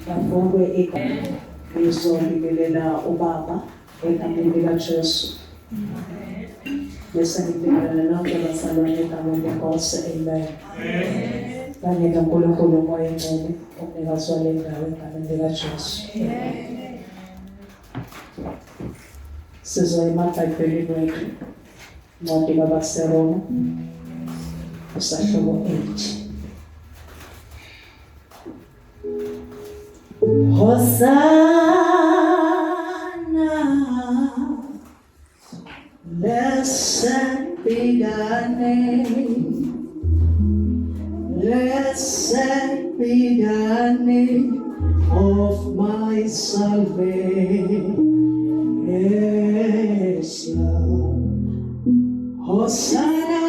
Ngakho-ke ngizolibelela ubaba egameni likaJesu. Bese ngibingelela lonke abazalwane egameni lenkosi. Amen. Kanye kaNkulunkulu umoya engcwele umnikazi wale ndawo egameni likaJesu. Sizoyima eBhayibhelini wethu Incwadi kaBaseroma usahluko 8. Hosanna, blessed be thy name, blessed be the name of my salvation. Hosanna,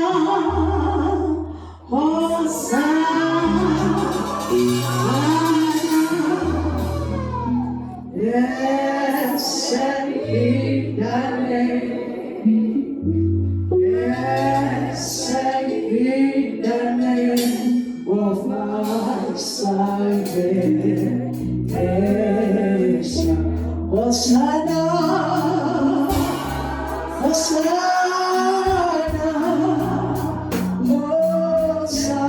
Hosanna, blessed be the name, blessed be the name of my salvation. Hosanna, Hosanna, Hosanna,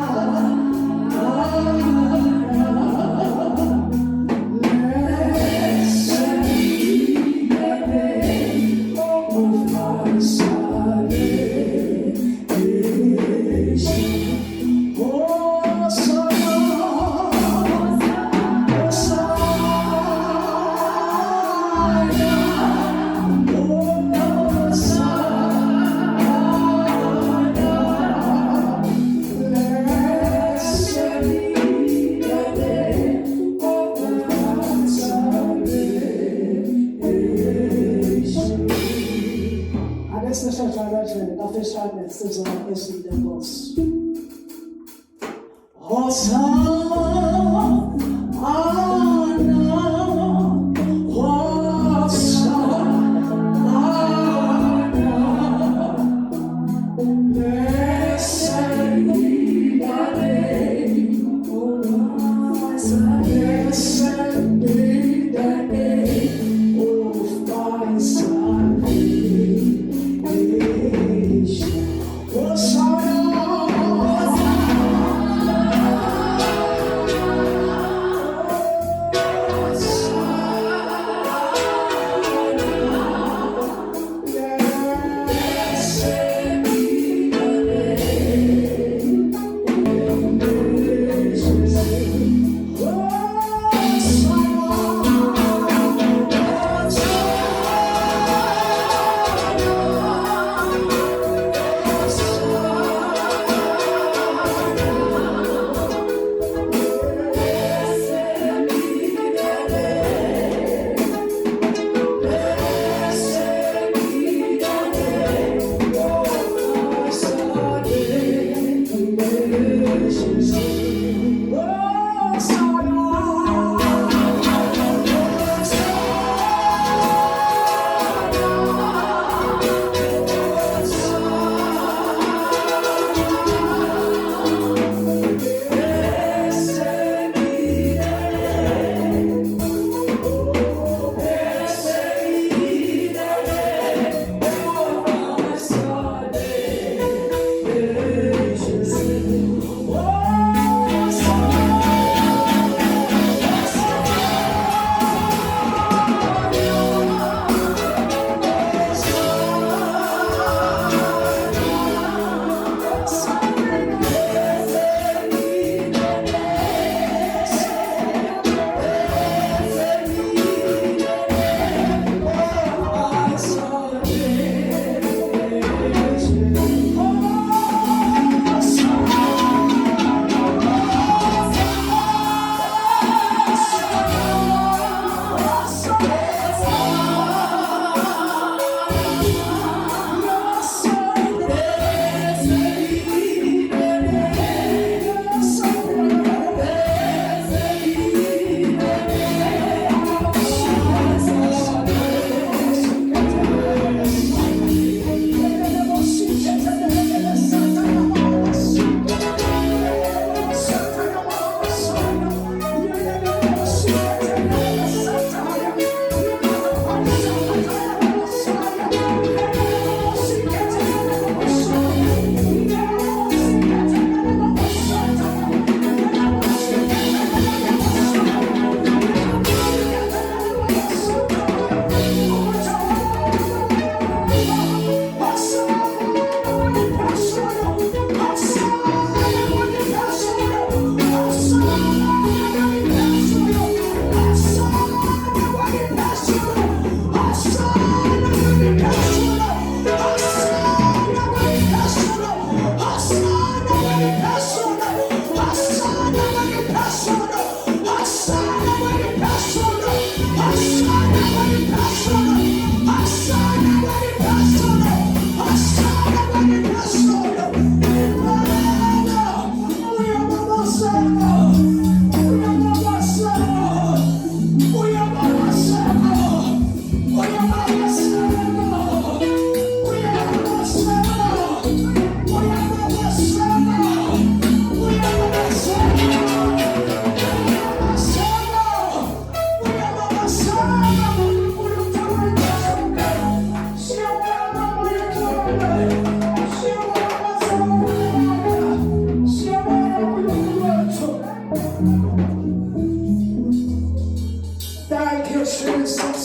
Thank you, Jesus.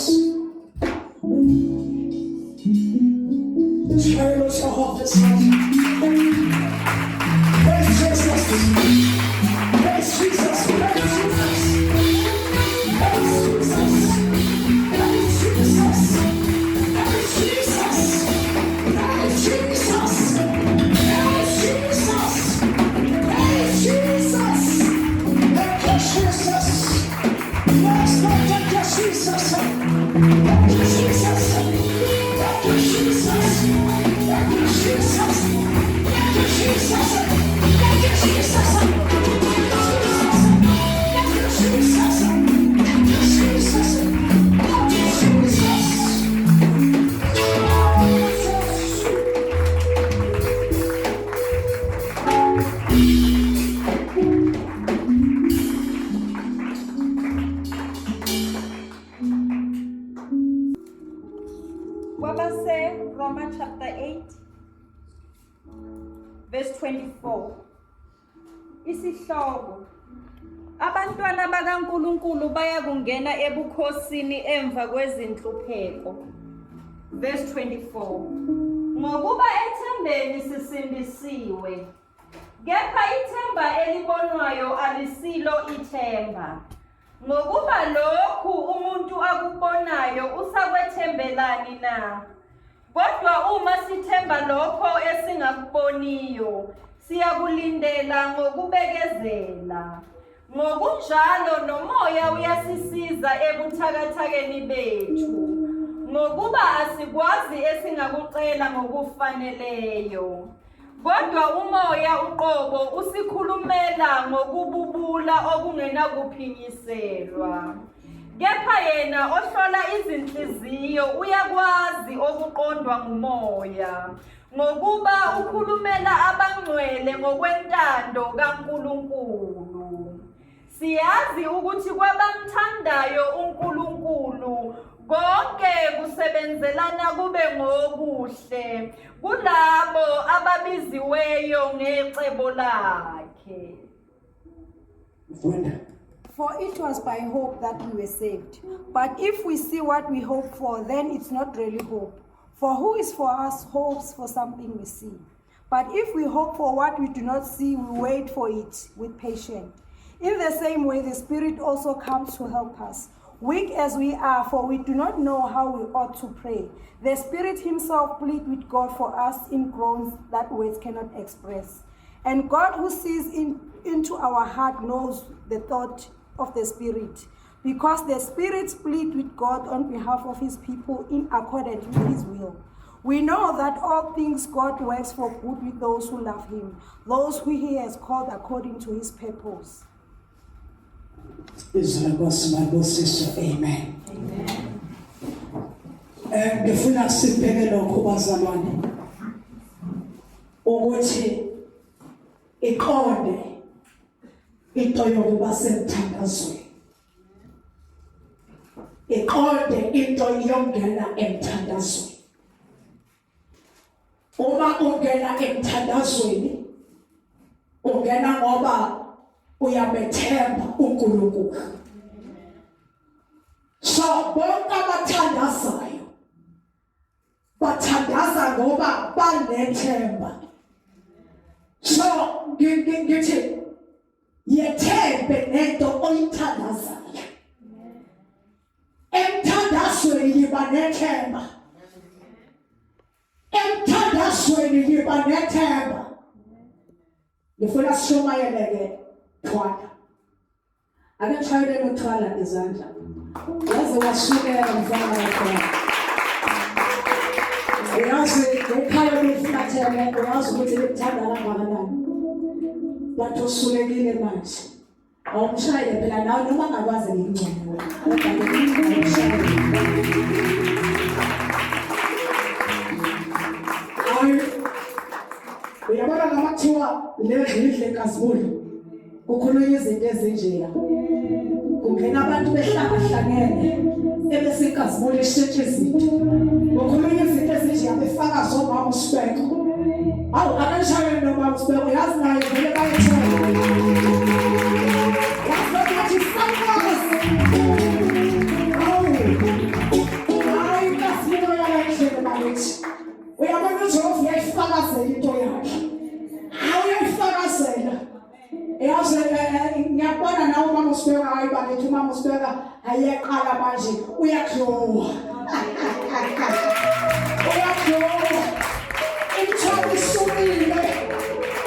Turn us off this praise Jesus. Praise Jesus. Praise Jesus. Praise Jesus. Praise Jesus. Praise Jesus. Praise Jesus. Praise Jesus. Praise Jesus. Thank you, Jesus. Yes, Lord, thank you, Jesus. Thank you, Jesus. Thank you, Jesus. Thank you, Jesus. Thank you, Jesus. Thank you, Jesus. Thank you, Jesus. Thank you, Jesus. Thank you, Jesus. Wabase Romans chapter 8 verse 24. Isihloko. Abantwana bakaNkulunkulu bayakungena ebukhosini emva kwezinhlupheko. Verse 24. Ngokuba ethembeni sisindisiwe. Kepha ithemba elibonwayo alisilo ithemba. Ngokuba lokhu umuntu akubonayo usakwethembelani na? Kodwa uma sithemba lokho esingakuboniyo, siyakulindela ngokubekezela. Ngokunjalo nomoya uyasisiza ebuthakathakeni bethu, ngokuba asikwazi esingakucela ngokufaneleyo. Kodwa umoya uqobo usikhulumela ngokububula okungenakuphinyiselwa. Kepha yena ohlola izinhliziyo uyakwazi okuqondwa ngumoya, ngokuba ukhulumela abangcwele ngokwentando kaNkulunkulu. Siyazi ukuthi kwabamthandayo uNkulunkulu konke kusebenzelana kube ngokuhle kulabo ababiziweyo ngecebo lakhe. For it was by hope that we were saved. But if we see what we hope for, then it's not really hope. For who is for us hopes for something we see? But if we hope for what we do not see, we wait for it with patience. In the same way, the Spirit also comes to help us. Weak as we are, for we do not know how we ought to pray. The Spirit himself pleads with God for us in groans that words cannot express. And God, who sees into our heart, knows the thought of the Spirit, because the Spirit pleads with God on behalf of his people in accordance with his will. We know that all things God works for good with those who love him, those who he has called according to his purpose. Amen. Ngifuna sibheke lokho bazalwane ukuthi iqonde into yokuba semthandazweni. Iqonde into yongena emthandazweni. Uma ungena emthandazweni ungena ngoba uyamethemba uNkulunkulu. So bonke abathandazayo bathandaza ngoba banethemba. So ngithi yethembe nento oyithandazayo. Emthandazweni yiba nethemba. Emthandazweni yiba nethemba. Ngifuna sishumayeleke thwala. Ake tshayele nothwala izandla. Yazi wasukela mfana wakho. Uyazi ekhaya befikathele uyazi ukuthi likuthanda kangakanani. Bathi usulekile manje. Awumshayele phela nawe noma ngakwazi ngingcwele. Uyabona ngamathiwa ledle kasibulu. Kukhulunywa izinto ezinjeya. Kungena abantu behlangene ebese ikasibulu ishintshe izinto. Kukhulunywa izinto ezinjeya befaka zomama usibeko. Awu akanishayele noma usibeko yazi naye vele bayethola. Sibeka hayi bakithi umama usibeka ayeqala manje uyaklowa. Uyaklowa. Imthwalo isukile.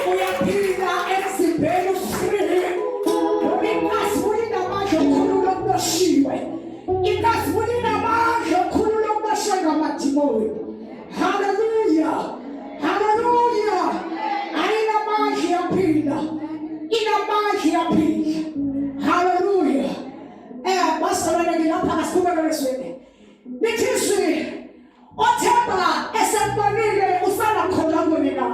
Uyaphila emzimbeni free. Ingasibuyi namandla okhulula okuboshiwe. Ingasibuyi namandla okhulula okuboshiwe ngamadimoni. Hallelujah. Hallelujah. Ayinamandla yaphila. Inamandla yaphila. Hallelujah. Basalwana ngilapha ngasikhuleka lesweni. Nithizwe othemba esembonile usala khona kuwe na.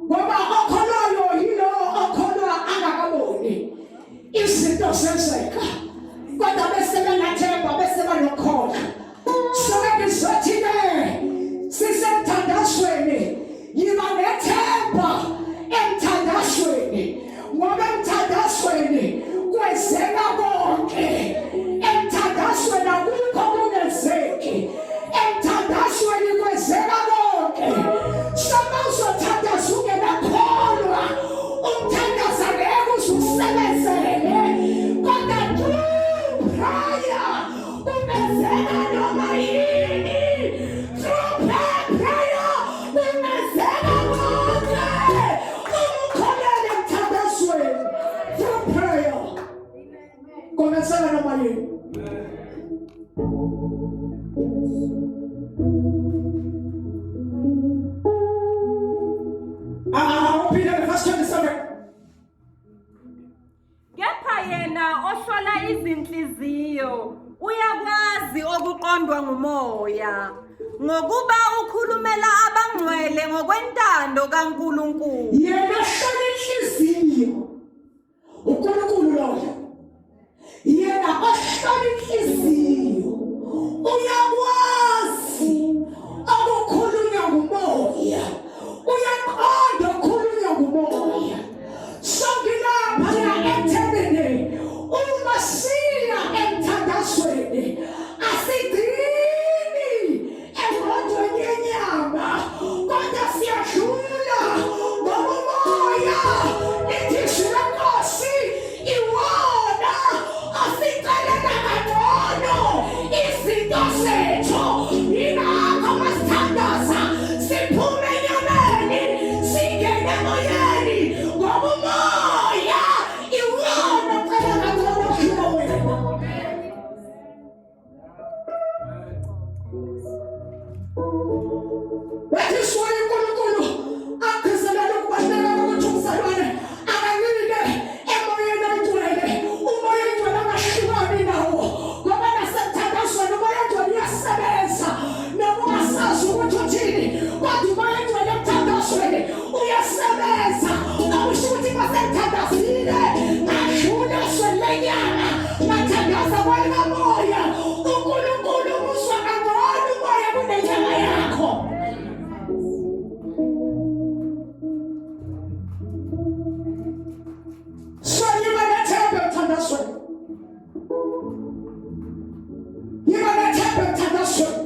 Ngoba okholwayo yilo okholwa angakaboni. Izinto zenzeka. Kodwa bese benathemba bese banokhola. Soke ngizothi-ke sisemthandazweni yiba nethemba emthandazweni. Ngoba emthandazweni kwenzeka konke. Emthandazweni akukho okungenzeki. Emthandazweni kwenzeka konke. Soma uzothandaza ungekholwa. Umthandaza ngeke uzusebenzele. Kodwa through prayer kungenzeka noma yini. Through prayer kungenzeka konke. Ukholele emthandazweni. Through prayer kungenzeka noma yini. Peter, verse 27. Kepha yena ohlola izinhliziyo uyakwazi okuqondwa ngumoya ngokuba ukhulumela abangcwele ngokwentando kaNkulunkulu. Yena ohlola inhliziyo uNkulunkulu loyo. Yena ohlola inhliziyo uyakwazi okukhulunywa ngumoya. Uyaqonda okukhulunywa ngumoya. Songilapha la ethembeni uma siya emthandazweni asidini emotweni yenyama kodwa siyadlula ngomoya. Ithi Nkosi iwona asixelela kangcono izinto zethu. Yingakho masithandaza siphume enyameni singene emoyeni ngoba umoya iwona ocela kangcono kudlula wena. That is why uNkulunkulu akhuzelele ukubaluleka kokuthi umzalwane akancike emoyeni oyingcwele. Umoya oyingcwele angahlukani nawo ngoba nasemthandazweni umoya oyingcwele uyasebenza noma ungasazi ukuthi uthini. Kodwa umoya oyingcwele emthandazweni uyasebenza. Akusho ukuthi masemthandazile ngadlula esweni lenyama ngathandaza kwena moya. uNkulunkulu uzwa kangcono umoya kunenyama yakho. So yiba nethemba emthandazweni. Yiba nethemba emthandazweni.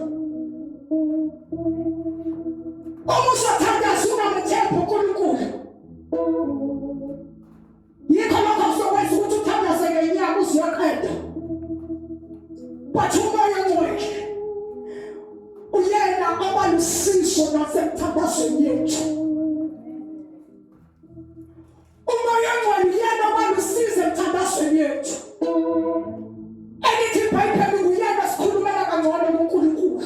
Uma uzothandaza ungamthemba uNkulunkulu. Yikho lokho kuzokwenza ukuthi uthandaze ngenyama uziyoqeda. But umoya oyingcwele uyena oba lusizo nasemthandazweni yethu. Umoya oyingcwele uyena oba lusizo emthandazweni yethu. Elithi iBhayibheli uyena sikhulumela kangcono kuNkulunkulu.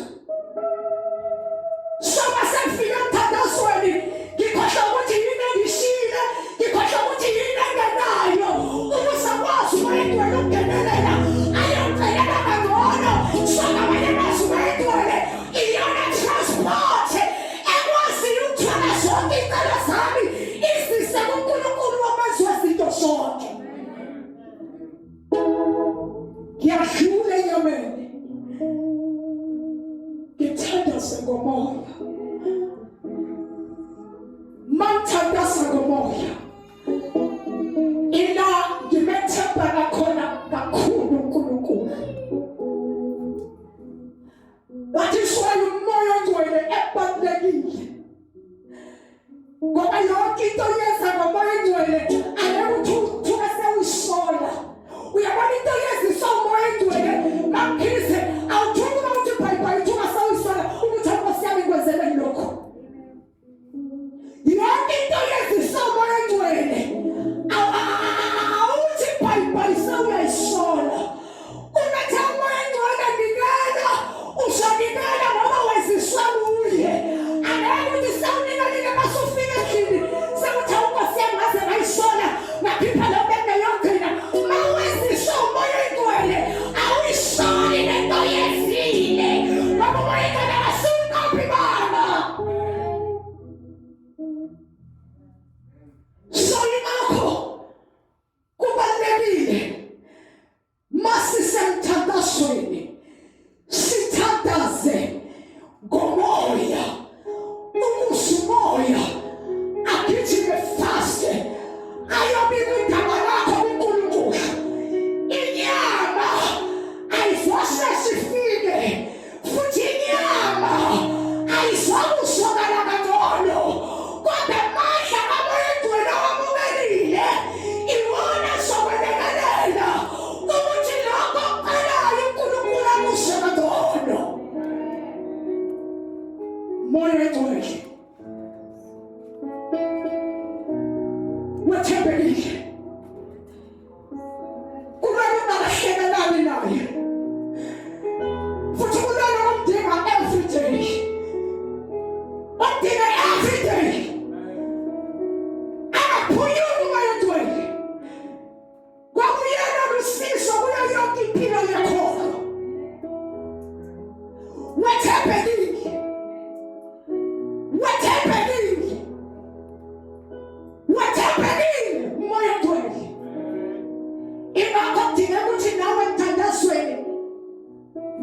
So masefika emthandazweni ngikhohlwa ukuthi yini engishile. Ngikhohlwa ukuthi yini engenayo. Uzakwazi umoya oyingcwele ukungenelela ayoncelela kangcono. So ngamanye amazwi umoya oyingcwele iyona transport ekwaziyo ukuthwala zonke iy'celo zami izise kuNkulunkulu wamazwi wezinto zonke. Ngiyadlula enyameni ngithandaze ngomoya. Mangithandaza ngomoya ila ngimethemba nakhona kakhulu uNkulunkulu. That is why umoya oyingcwele ebalulekile. Ngoba yonke into oyenza ngomoya oyingcwele angeke uthi usuke sewuyisola.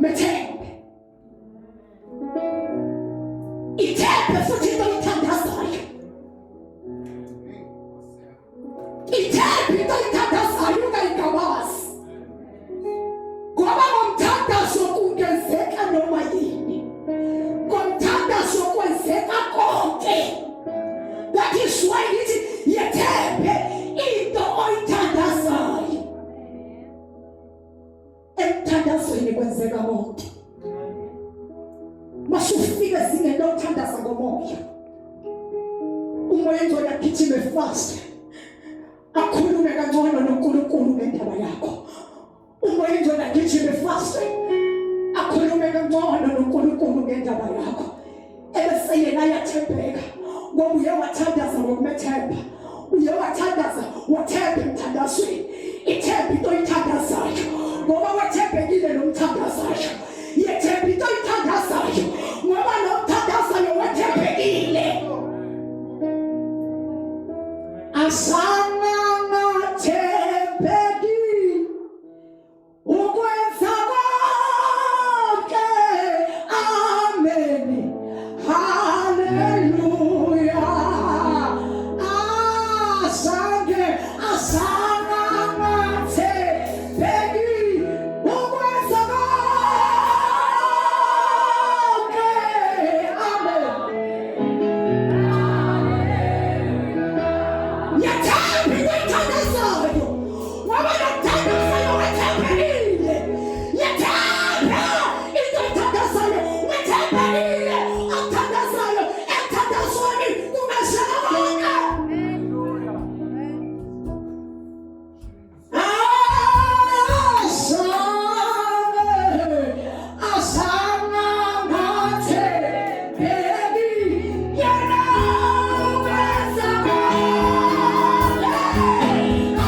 methembe. Ithembe futhi into oyithandazayo. Ithembe into oyithandazayo ungayigabasi. Ngoba ngomthandazo kungenzeka noma yini. Ngomthandazo kwenzeka konke. That is why ithi yethembe into oyithandazayo. Emthandazweni kwenzeka konke. Masufika ezingeni lokuthandaza ngomoya. Umoya njengoba gijime fast. Akhulume kangcono noNkulunkulu ngendaba yakho. Umoya njengoba gijime fast. Akhulume kangcono noNkulunkulu ngendaba yakho. Ebese yena ayathembeka. Ngoba uyawathandaza ngokumethemba. Uyawathandaza wathemba emthandazweni. Ithemba into oyithandazayo. Ngoba wathembekile nomthandazayo. Yethemba into oyithandazayo. Ngoba nomthandazayo wathembekile. Asana nathembeki ukwenza konke. Amen. Hallelujah. Asana nathembeki ukwenza konke. Amen. Yethemba into oyithandazayo. Ngoba nomthandazayo wathembekile. Yethemba into oyithandazayo wathembekile. Omthandazayo emthandazweni kungenzeka konke. Asana nathembeki yena ukwenza konke.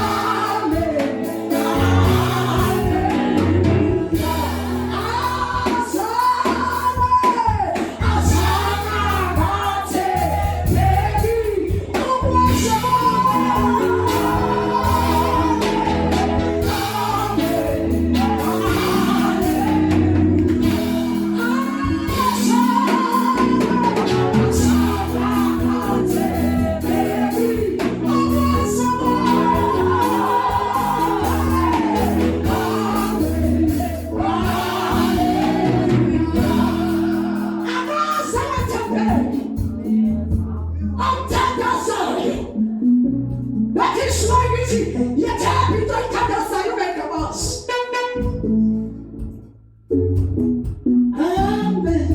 Amen. That is why we see yethemba into oyithandazayo ungayigabasi. Amen.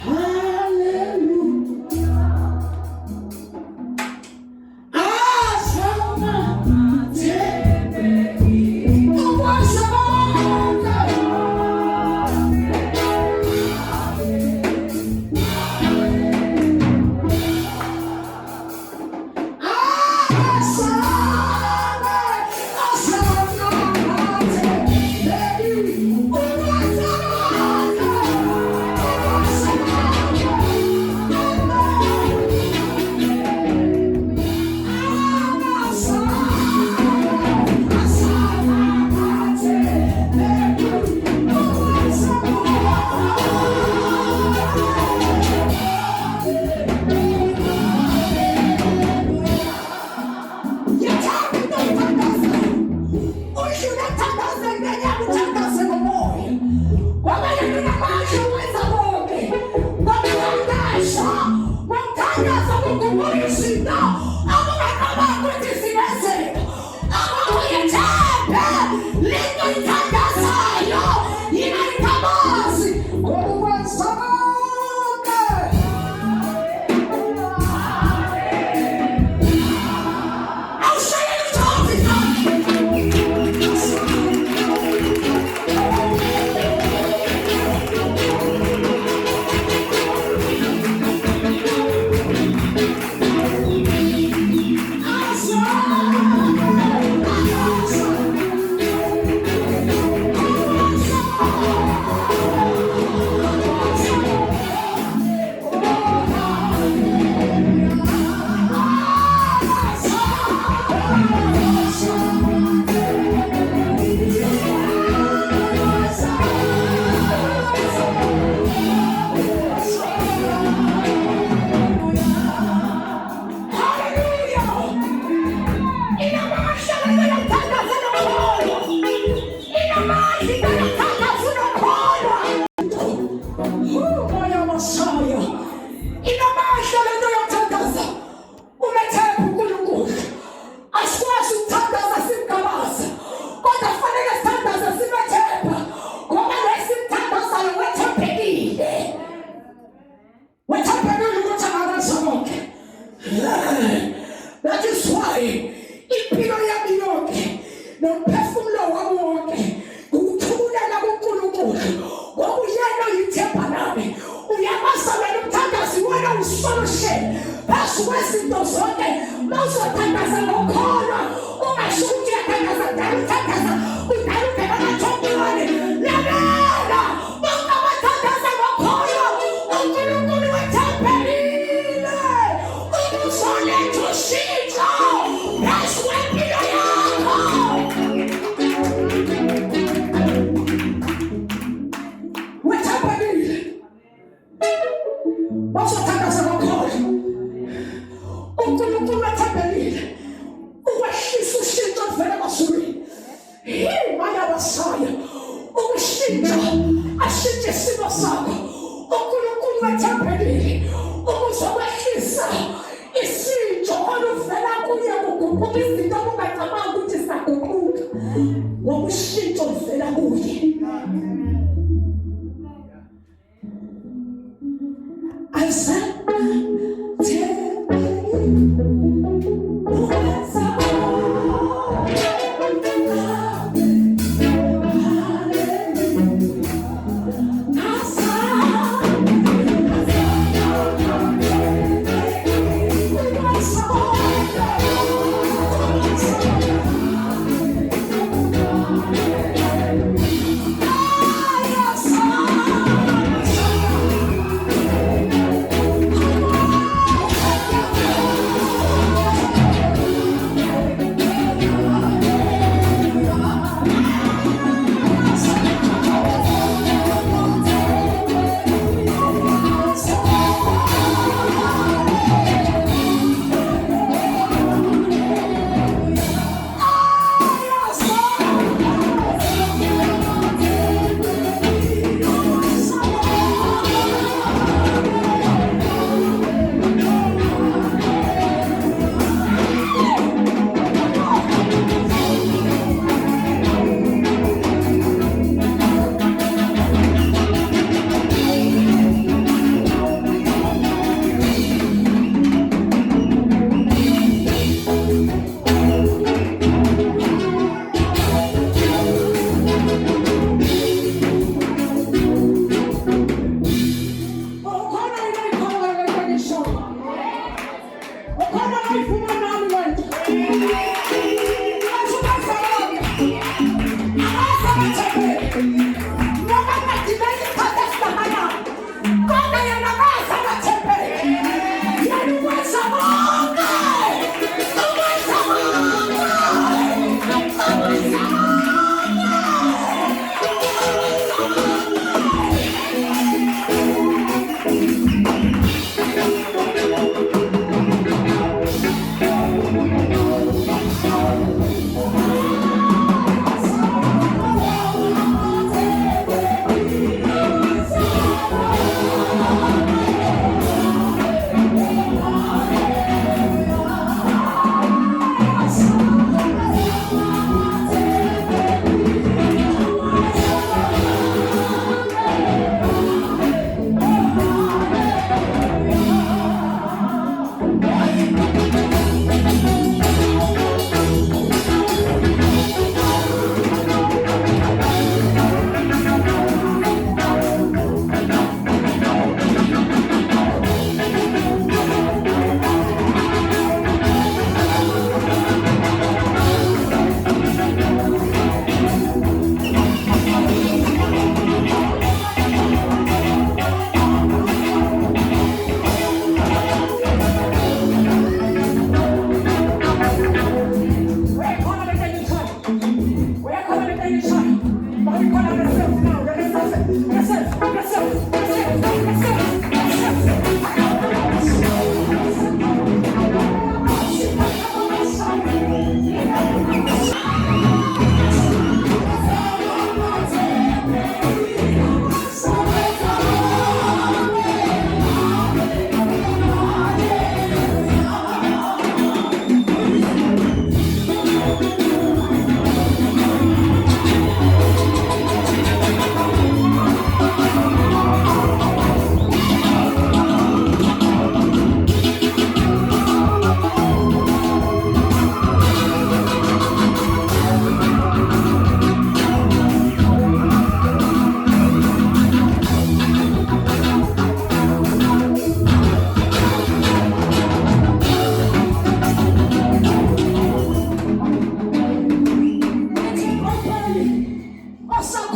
Hallelujah. Asana nathembeki ukwenza konke. solution phezu kwezinto zonke. Mawuzothandaza ngokholo ungasho ukuthi uyathandaza dala uthandaza udala ungena amathongweni. Lalela bonke abathandaza ngokholo uNkulunkulu wethempelile uzoletha ushintsho phezu kwempilo yakho. Wethempelile bazothandaza ngokholo uNkulunkulu wethempelile ukwehlisa ushintsho oluvela emazulwini. Imali abasaya ukushintsha ashintshe isimo sakho. uNkulunkulu wethempelile ukuzokwehlisa ishintsho oluvela kuye kuguquka izinto obungacabanga ukuthi zisaguquka ngokushintsho oluvela kuye.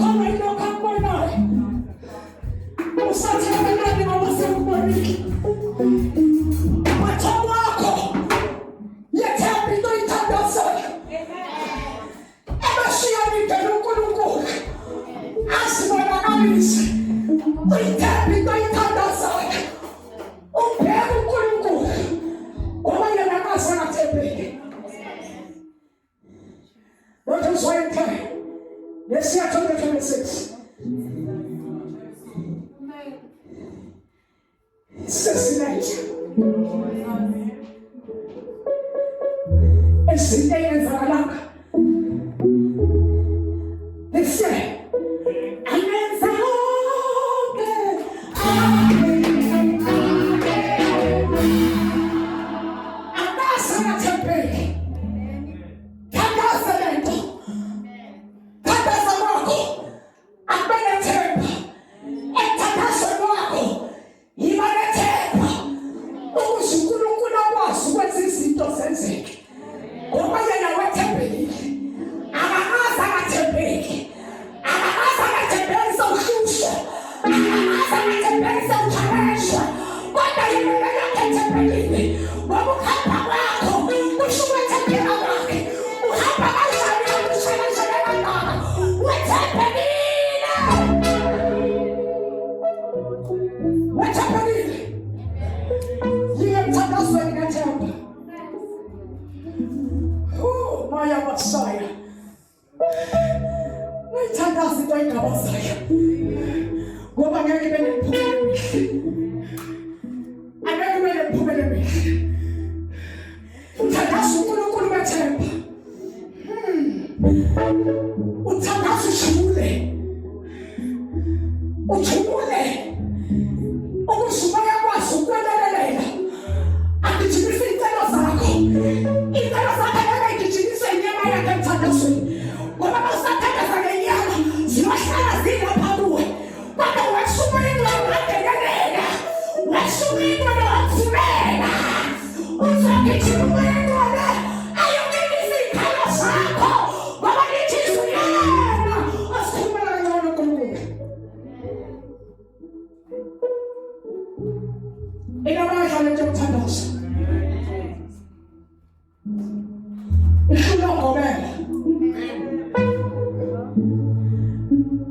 khona ilokho akubonayo. Usathelelani ngoba sekubonile. Mathabo wakho yethemba into oyithandazayo. Abashiyamindela uNkulunkulu asibonakalise. Uyithemba into oyithandazayo. Ubheke uNkulunkulu ngoba yena akasangathembeki. What is why in time? Let's see at 26. Assassinate. Izinto ezenzakalanga. They say, amenza konke. Akasangathembeki. Thandaza le nto. Thandaza kwakho. Abenethemba. Emthandazweni wakho. Yiba nethemba. Ukuze uNkulunkulu akwazi ukwenza izinto zenzeke. Ngoba yena wethembekile. Akakaze angathembeki. Akakaze angathembekisa uhlupho. Akakaze angathembekisa uchaleshwa. Kodwa yena akathembekile. Ngoba ukuhamba kwakho kusho ukwethembeka kwakhe. Uhamba kanjani ukusheleshela kangaka? Wethembekile. Wethembekile. Yiye emthandazweni kaThemba. Maya Masaya. Ngiyithandaza into engabazayo. Ngoba ngeke ibe nemphumela emihle. Angeke ibe nemphumela emihle. Uthandaza uNkulunkulu wethemba. Uthandaza ujule. Ujule. Ukuze umoya wakwazi ukwelekelela. Agijimisa iy'ncelo zakho. Iy'ncelo zakho angeke ay'gijimisa inyama yakhe emthandazweni. Ngoba mawusathandaza ngenyama, ziyohlala zilapha kuwe. Kodwa wehle umoyeni wangenelela. Wehle umoyeni wakuvumela. Uzogijima umoyeni wona ayokilisa iy'khalo zakho. Ngoba lithi izwi yena osikhulumela kangcono uNkulunkulu. Inamandla le nto yokuthandaza. Ihlula ngobela.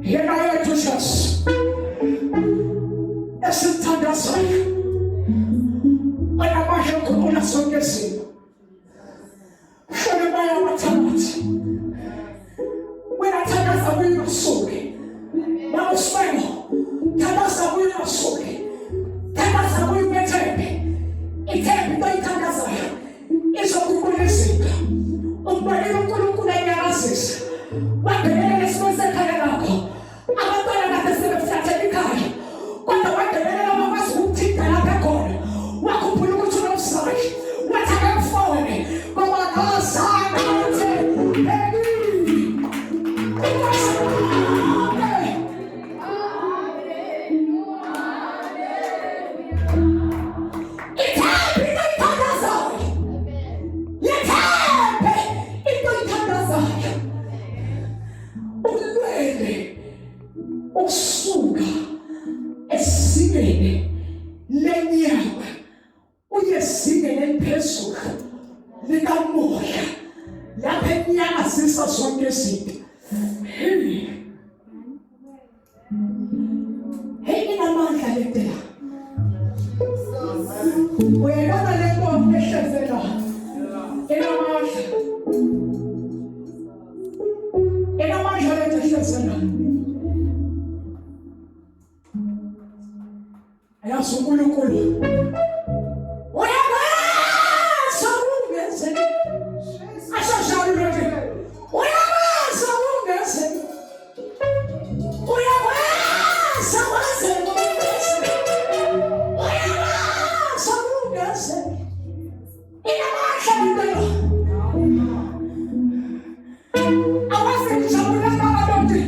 Yena yethu Jesu. Esimthandazayo. Inamandla yokukhulula sonke isimo. Hlole moya wamathandaza. Wena thandaza kuyimasuke. Mawusibeko. Thandaza kuyimasuke. Thandaza kuyimethembe. Ithembe into oyithandazayo. Izokukhulisa. Umbonile uNkulunkulu enyakazisa. Wangenelela esimweni sekhaya lakho. Abantwana kade sebefulathela ikhaya. Kodwa wangenelela bakwazi ukuthinta lapha khona. Wakhumbula ukuthi unomzali. Wathi akamfone. Ngoba akazange athembeki. Usuka esigeni lenyama uye esigeni eliphezulu likamoya lapha enyakazisa zonke izinto. Hey, inamandla le nto. Uyayibona le nto ehlezela. Inamandla. Inamandla le nto ehlezela. Ayazi uNkulunkulu. Uyakwazi ukungenzela. Ashashari loke. Uyakwazi ukungenzela. Uyakwazi ukungenzela. Uyakwazi ukungenzela. Inamandla lento. Awazi ngijabula kabantu.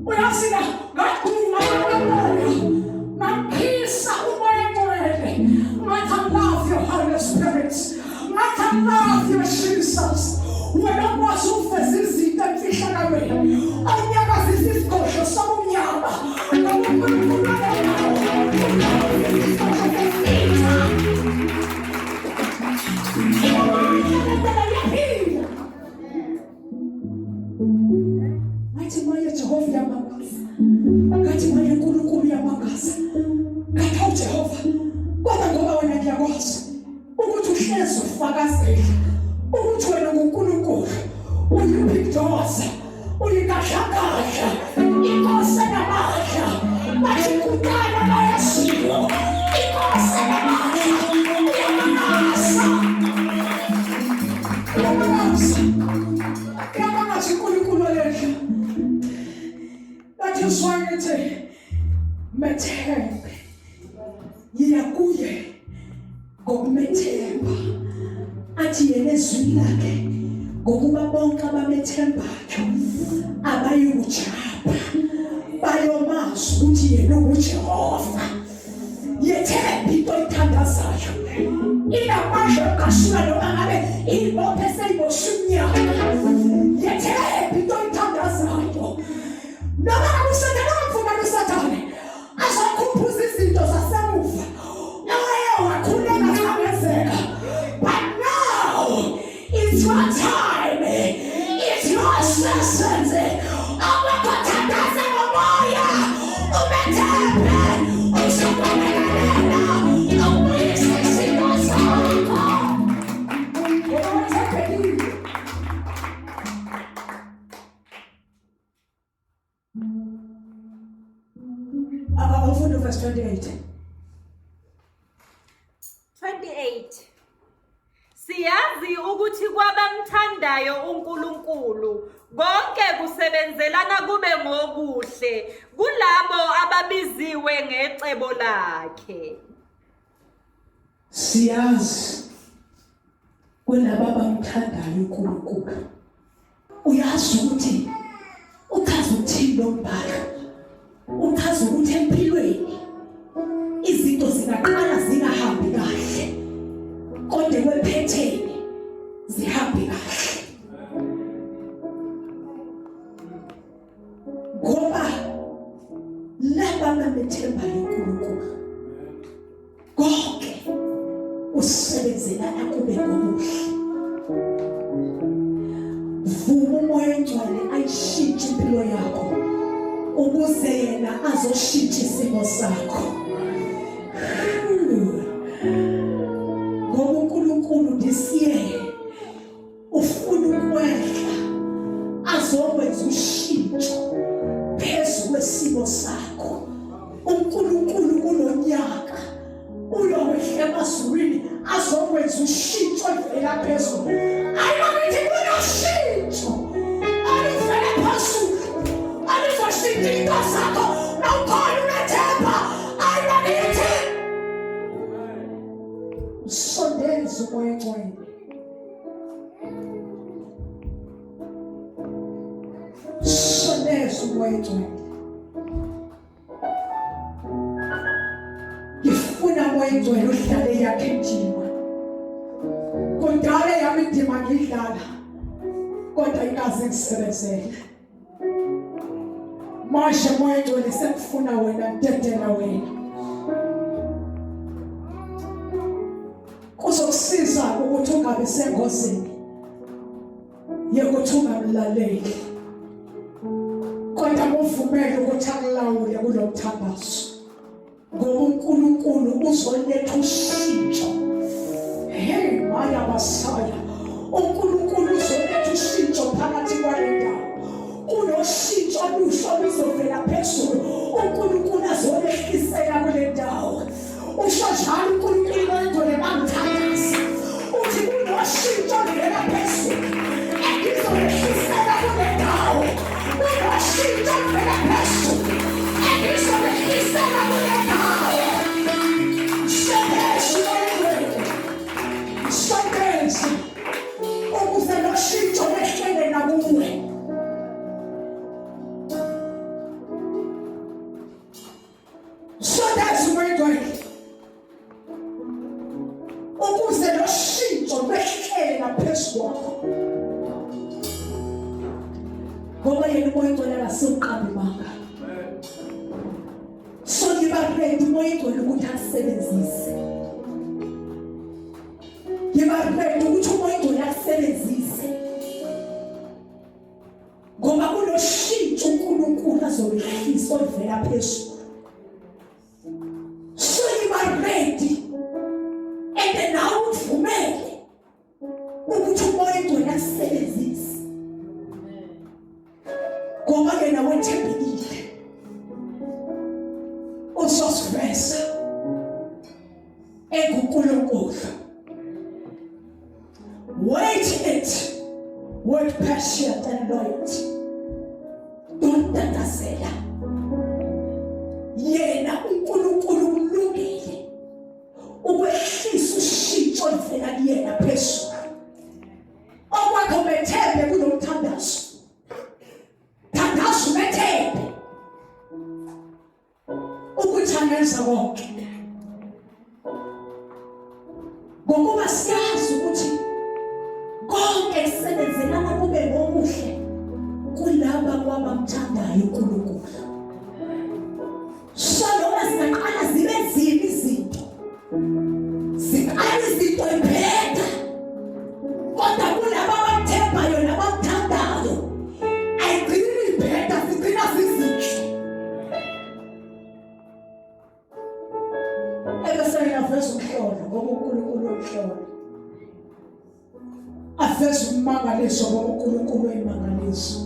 Uyasina ngakhuluma kabantu. Maphisa umoya ngcwele. Jehova uyamangaza. Ngathi manje uNkulunkulu uyamangaza. Ngathi awu Jehova, kodwa ngoba wena ngiyakwazi ukuthi uhlezi ufakazela ukuthi wena nguNkulunkulu uyiphidosa uyikashakasha inkosi namandla bathi kudala bayashiwo inkosi namandla uyamangaza uNkulunkulu olehla bathi uswayethe methembe yiya kuye ngokumethemba athi yena ezwini lakhe ngokuba bonke abamethembayo abayujaba bayomazi ukuthi yena unguJehova yethemba into oyithandazayo inamasho kashila noma ngabe ibophe seyiboshunyaka yethemba into oyithandazayo noma ngabe usathane wamfumana usathane azokhumbuza izinto zasemuva but now it's your time, it's your season. Abakuthandaza ngomoya umethembe usukwenelana ubuyise isimo sakho. Awufunda verse 28. 28. Siyazi ukuthi kwabamthandayo uNkulunkulu konke kusebenzelana kube ngokuhle kulabo ababiziwe ngecebo lakhe. Siyazi kulabo abamthandayo uNkulunkulu. Uyazi ukuthi uchaza ukuthini lo mbhalo. Uchaza ukuthi empilweni izinto zingaqala zingahambi kahle kodwa kwephetheni zihambe kahle ngoba laba abamethembayo uNkulunkulu konke usebenzelana kube ngokuhle. Vuma umoya ongcwele ayishintshe impilo yakho ukuze yena azoshintsha isimo sakho. Ngoba uNkulunkulu ndisiye ufuna ukwehla azokwenza ushintsho phezu kwesimo sakho. uNkulunkulu kulonyaka uyowehla emazulwini azokwenza ushintsho evela phezulu. Ayinithi kunoshintsho alivela phezulu alizoshintsha into zakho nawukhona unethemba. Ayinithi sondeza umoya ongcwele. Sondeza umoya ongcwele. Ngifuna umoya ongcwele uhlale yakhe indima. Kudala yami indima ngidlala kodwa ingaze ngisebenzele. Manje umoya ongcwele sekufuna wena ngidedela wena. Kuzokusiza ukuthi ungabe sengozini yokuthi ungamlaleli kodwa uvumele ukuthi akulawule kulo mthandazo ngoba uNkulunkulu uzoletha ushintsho. Hey maya basaya uNkulunkulu uzoletha ushintsho phakathi kwale ndawo. Kunoshintsho olusha oluzovela phezulu. uNkulunkulu azolehlisela kule ndawo. Usho njalo uNkulunkulu wendole bangithandaza uthi kunoshintsho oluvela phezulu engizolehlisela kule ndawo. Kunoshintsho oluvela phezulu engizolehlisela kule ndawo. Sondeza ukuze noshintsho lehlele nakuwe. Sondeza umoya ongcwele ukuze noshintsho lehlele naphezu kwakho. Ngoba yena umoya ongcwele akasiqambi manga. So ngiba ready umoya ongcwele ukuthi asebenzise. Ngiba ready ukuthi umoya ongcwele asebenzise. Ngoba kunoshintsho uNkulunkulu azolihisa oluvela phezulu. So you are ready. And now uvumele ukuthi umoya wena kusebenzise. Ngoba yena wethembekile. Uzosiveza enguNkulunkulu. Wait it with patience and loyalty. Don't tatazela. Yena uNkulunkulu ulungile ukwehlisa ushintsho oluvela kuyena phezulu. Okwakho bethembe kulomthandazo. Thandazo bethembe ukuthi angenza konke. Ngokuba siyazi ukuthi konke kusebenzelana kube ngokuhle kulaba kwabamthandayo uNkulunkulu. Shalom singaqala zibe nzima izinto. Ziqala izinto impela. Kodwa kulaba abathembayo nabamthandayo ayigcini impela zigcina zizinhle. Ebese aveza umhlolo ngoba uNkulunkulu umhlolo. Aveza umangaliso ngoba uNkulunkulu uyimangaliso.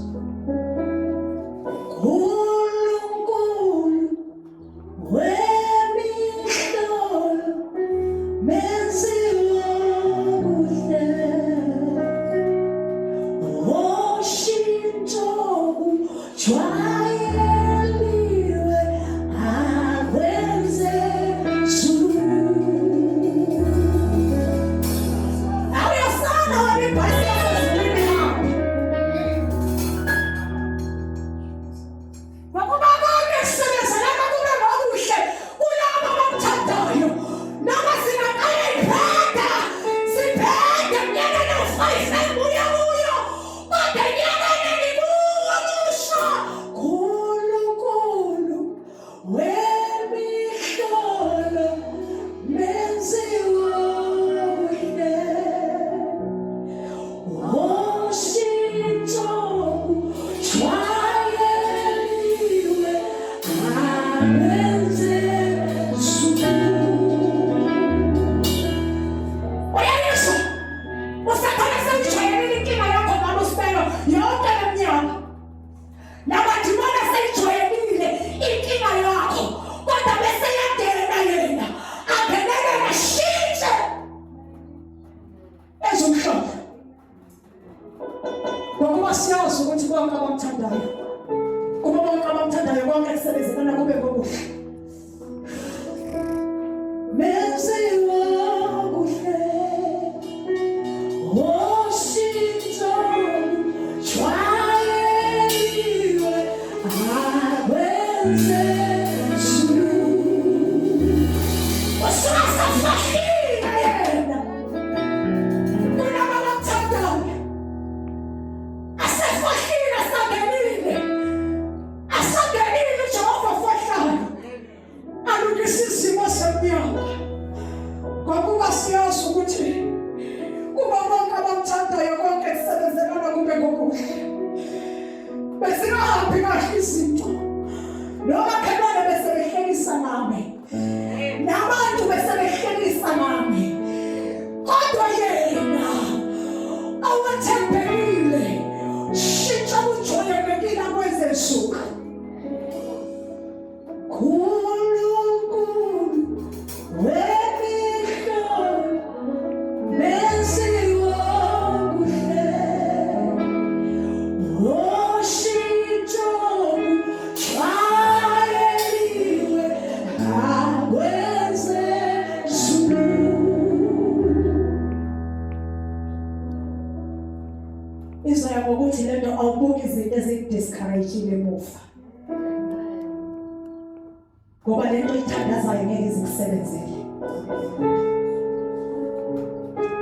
Ngoba lento ithandazayo ngeke izikusebenzele.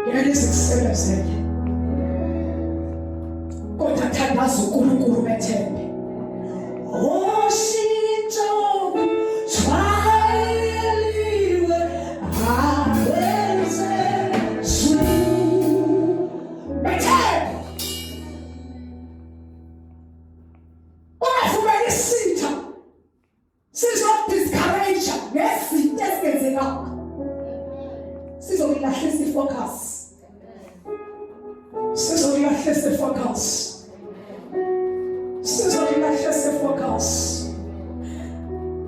Ngeke izikusebenzele. Kodwa thandaza uNkulunkulu bethembe. Oshintsho twayeliwe awenze zulu. Bethembe. Ungavumeli isitha Pentecost.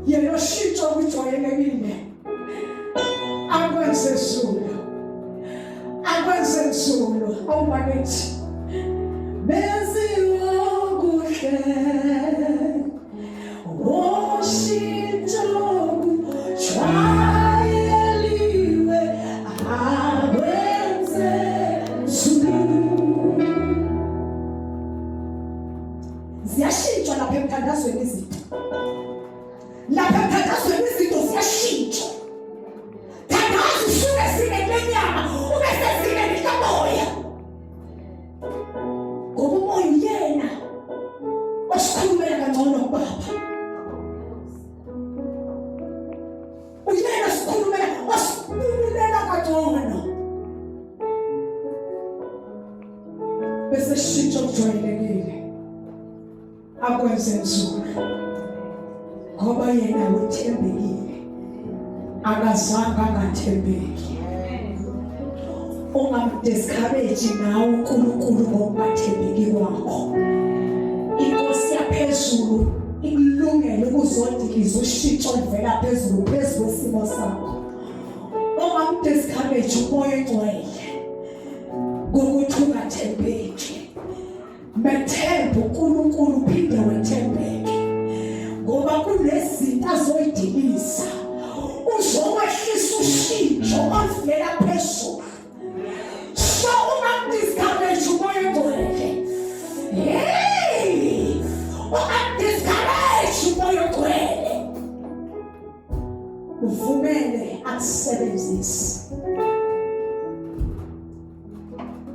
Yena oshintsha okujwayelekile akwenze zulu. Akwenze zulu. Awubakithi. Benziwa kuhle. Oshintsha okujwayelekile akwenze zulu. Ziyashintshwa lapha emthandazweni izinto. Lapha emthandazweni izinto ziyashintshwa. Thandaza usuke sine lenyama ube sesine likamoya. Ngoba umoya uyena osikhulumela kangcono kubaba. Uyena osikhulumela kangcono. Bese shintsha okujwayelekile. Akwenze nzulu ngoba yena uthembekile akazange angathembeki. Ungamdiscourage nawe uNkulunkulu ngokungathembeki kwakho. Inkosi yaphezulu ikulungele ukuzodiliza ushintsho oluvela phezulu phezu kwesimo sakho. Ungamdiscourage umoya engcwele ngokuthi ungathembeki. Methemba uNkulunkulu uphinde wethembeke ngoba kunezinto azoyidiliza uzokwehlisa ushintsho oluvela phezulu. So ungamdiscourage umoya engcwele. Ungamdiscourage umoya engcwele. Uvumele akusebenzise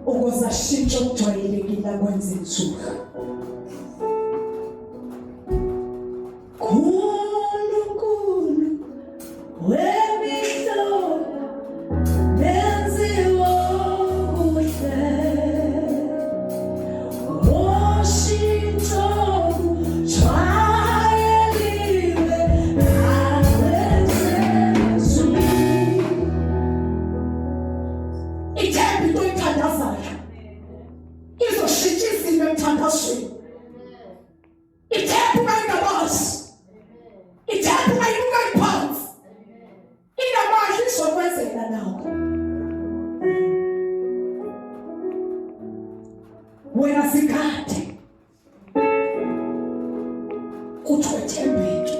ukuze ashintshe okujwayelekile akwenze nzulu. Nkulunkulu wemihlobo benziwa kuhle. Oshintsho okujwayelekile akwenze nzulu. Ithemba into oyithandazayo izoshintsha izinto emthandazweni. Ithemba ungayingabazi. Ithemba ungayibuka iphansi. Inamandla izokwenzela nawe. Wena sikade kuthi wethembeke.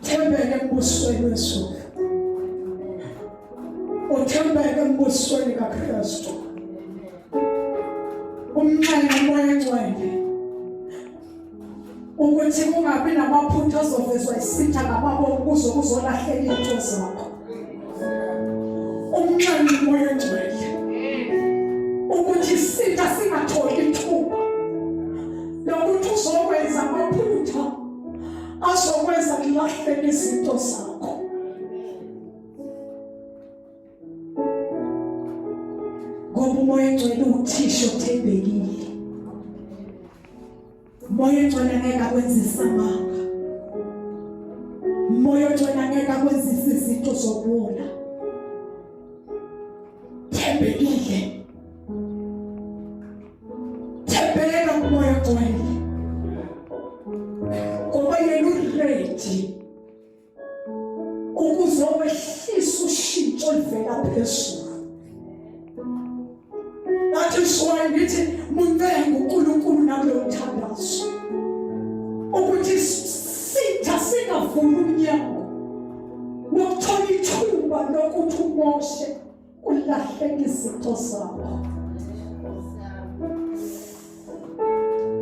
Thembeke embusweni wezulu. Uthembeke embusweni kaKristu. Umnqenqe umoya engcwele ukuthi kungabi namaphutha azovezwa isitha ngamaboko kuze kuzolahleka into zakho. Umnqenqe umoya engcwele ukuthi isitha singatholi ithuba lokuthi uzokwenza amaphutha azokwenza kulahleka izinto zakho. Ngoba umoya engcwele uthisha othembekile. Umoya engcwele angeke akwenzise amanga. Umoya engcwele angeke akwenzise izinto zokubola. Thembekile. Thembeka kumoya engcwele. Ngoba yena uready ukuzowehlisa ushintsho oluvela phezulu. That is why ngithi muncenga uNkulunkulu nakulo mthandazo ukuthi sitha singavuli umnyango wokuthola ithuba lokuthi umoshe ulahleke izinto zakho.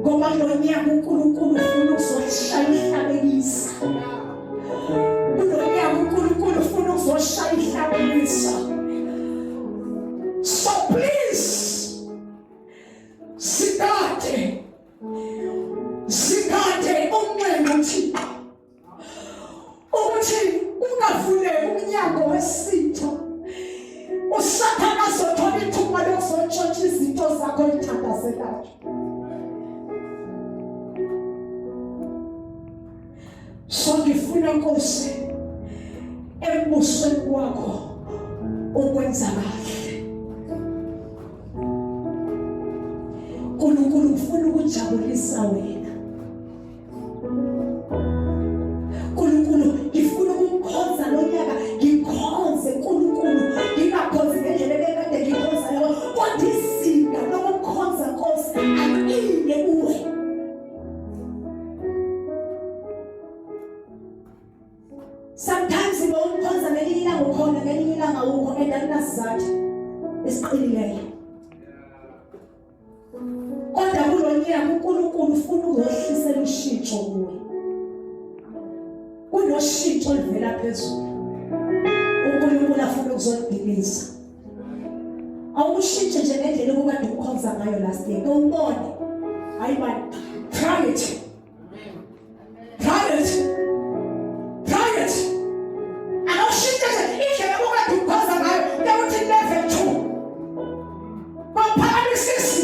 Ngoba lo mnyango uNkulunkulu ufuna ukuzoshayihlalekisa. Lo mnyango uNkulunkulu ufuna ukuzoshayihlalekisa. So please, sikade umnqenqe uThixo ukuthi ungavuleki umnyango wesitha. Usathane azothola ithuba lokuzotshontsha izinto zakho oyithandazelayo. So ngifuna Nkosi embusweni wakho ukwenza kahle. uNkulunkulu ufuna ukujabulisa wena. Nkulunkulu ngifuna ukukhonza lo nyaka, ngikhonze Nkulunkulu, ngingakhonzi ngendlela ebekade ngikhonza ngayo, kodwa izinga lokukhonza Nkosi akile kuwe. Sometimes ngomkhonza ngelinye ilanga ukhona, ngelinye ilanga ukho, and akunasizathu esiqinileyo. Kodwa kulo nyaka uNkulunkulu ufuna ukuzehlisela ushintsho kuwe. Kunoshintsho oluvela phezulu. uNkulunkulu afuna ukuzodiliza. Awushintshe nje ngendlela obukade ukhonza ngayo last year. Ubone. Hayi man, try it. Try it. Try it. Awushintshe nje indlela obukade ukhonza ngayo, ukuthi level 2. Baphanisisi.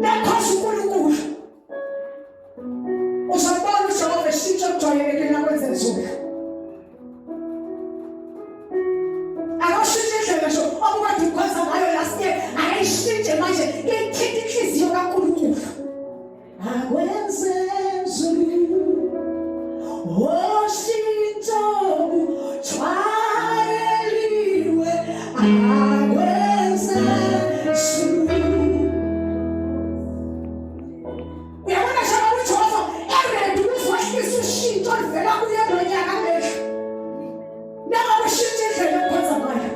Lekhosi uNkulunkulu. Uzabona uJehova eshintsha okujwayelekile nakwenza nsuku. Awushintshe indlela nje obukade ukhonza ngayo last year, ayishintshe manje ngithinta inhliziyo kaNkulunkulu. Akwenze nsuku. Oshintsho ujwayeliwe. Akwenze nsuku. Uyabona shaka uJehova every uzwahlisa ushintsho oluvela kuye lo nyaka mehlo. Noma ushintshe indlela okhonza ngayo.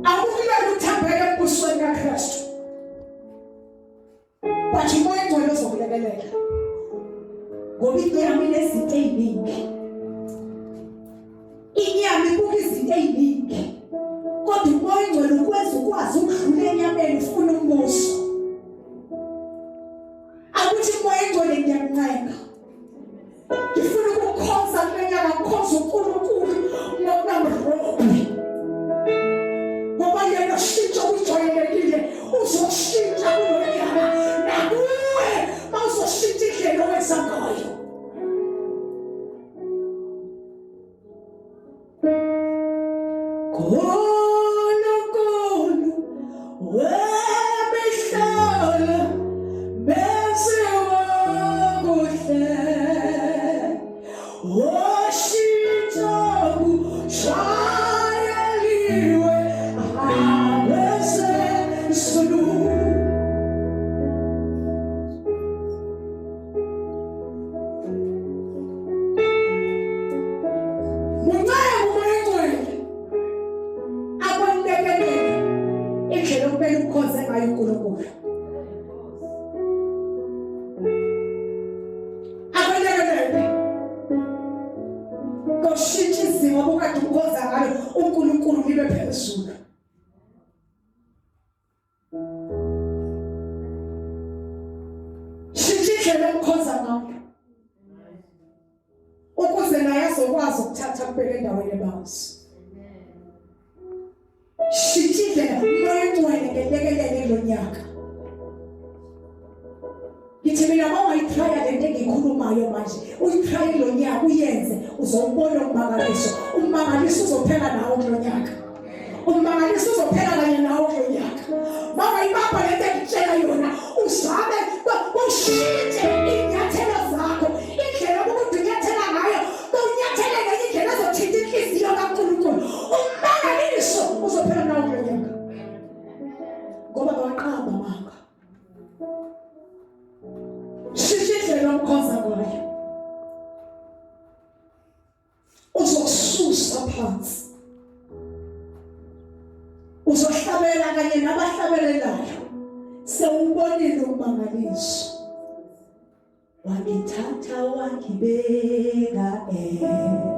Awukulele uthambeke embusweni kaKristu. But umoya engcwele uzokulekelela. Ngoba inyama inezinto eziningi. Inyama ibuka izinto eziningi. Kodwa umoya engcwele ukwenza ukwazi ukudlula enyameni ufuna umbuso. Akuthi umoya engcwele ngiyakuncenga. Ngifuna ukukhonza kule nyaka, ngikhonza uNkulunkulu ngokunamrobi. Ngoba yena ushintsho okujwayelekile uzoshintsha kulo nyaka. Nakuwe mawuzoshintsha indlela owenza ngayo. Nkulunkulu wemihlolo besiwokuhle, oshintsho ujwayeliwe. Akwenze nsuku. Muncane umoya engcwele akwamulekelele indlela okumele ukhonze ngayo uNkulunkulu. Akwamulekelele ngoshintsha izinga obukade ukhonza ngayo uNkulunkulu libe phezulu. Shintsha indlela okhonza ngayo ukuze naye azokwazi ukuthatha kubeke endaweni ebanzi. Shintsha indlela umoya engcwele ngelekelele lo nyaka. Ngithi mina mawayithraya lento engikhulumayo manje, uyithraye lo nyaka uyenze, uzowubona ummangaliso. Ummangaliso uzophela nawo kulo nyaka. Ummangaliso uzophela kanye nawo kulo nyaka. Mawayibamba lento engitshela yona, uzame ushintshe inyathelo zakho, indlela ukuthi unyathela ngayo, unyathele ngenye indlela ezothinta inhliziyo kaNkulunkulu. Ummangaliso uzophela nawo kulo nyaka. Ngoba kawaqamba manga. Shintsha indlela okhonza ngayo. Uzokususa phansi. Uzohlabela kanye nabahlabelelayo. Sewubonile ummangaliso. Wangithatha wangibeka endaweni.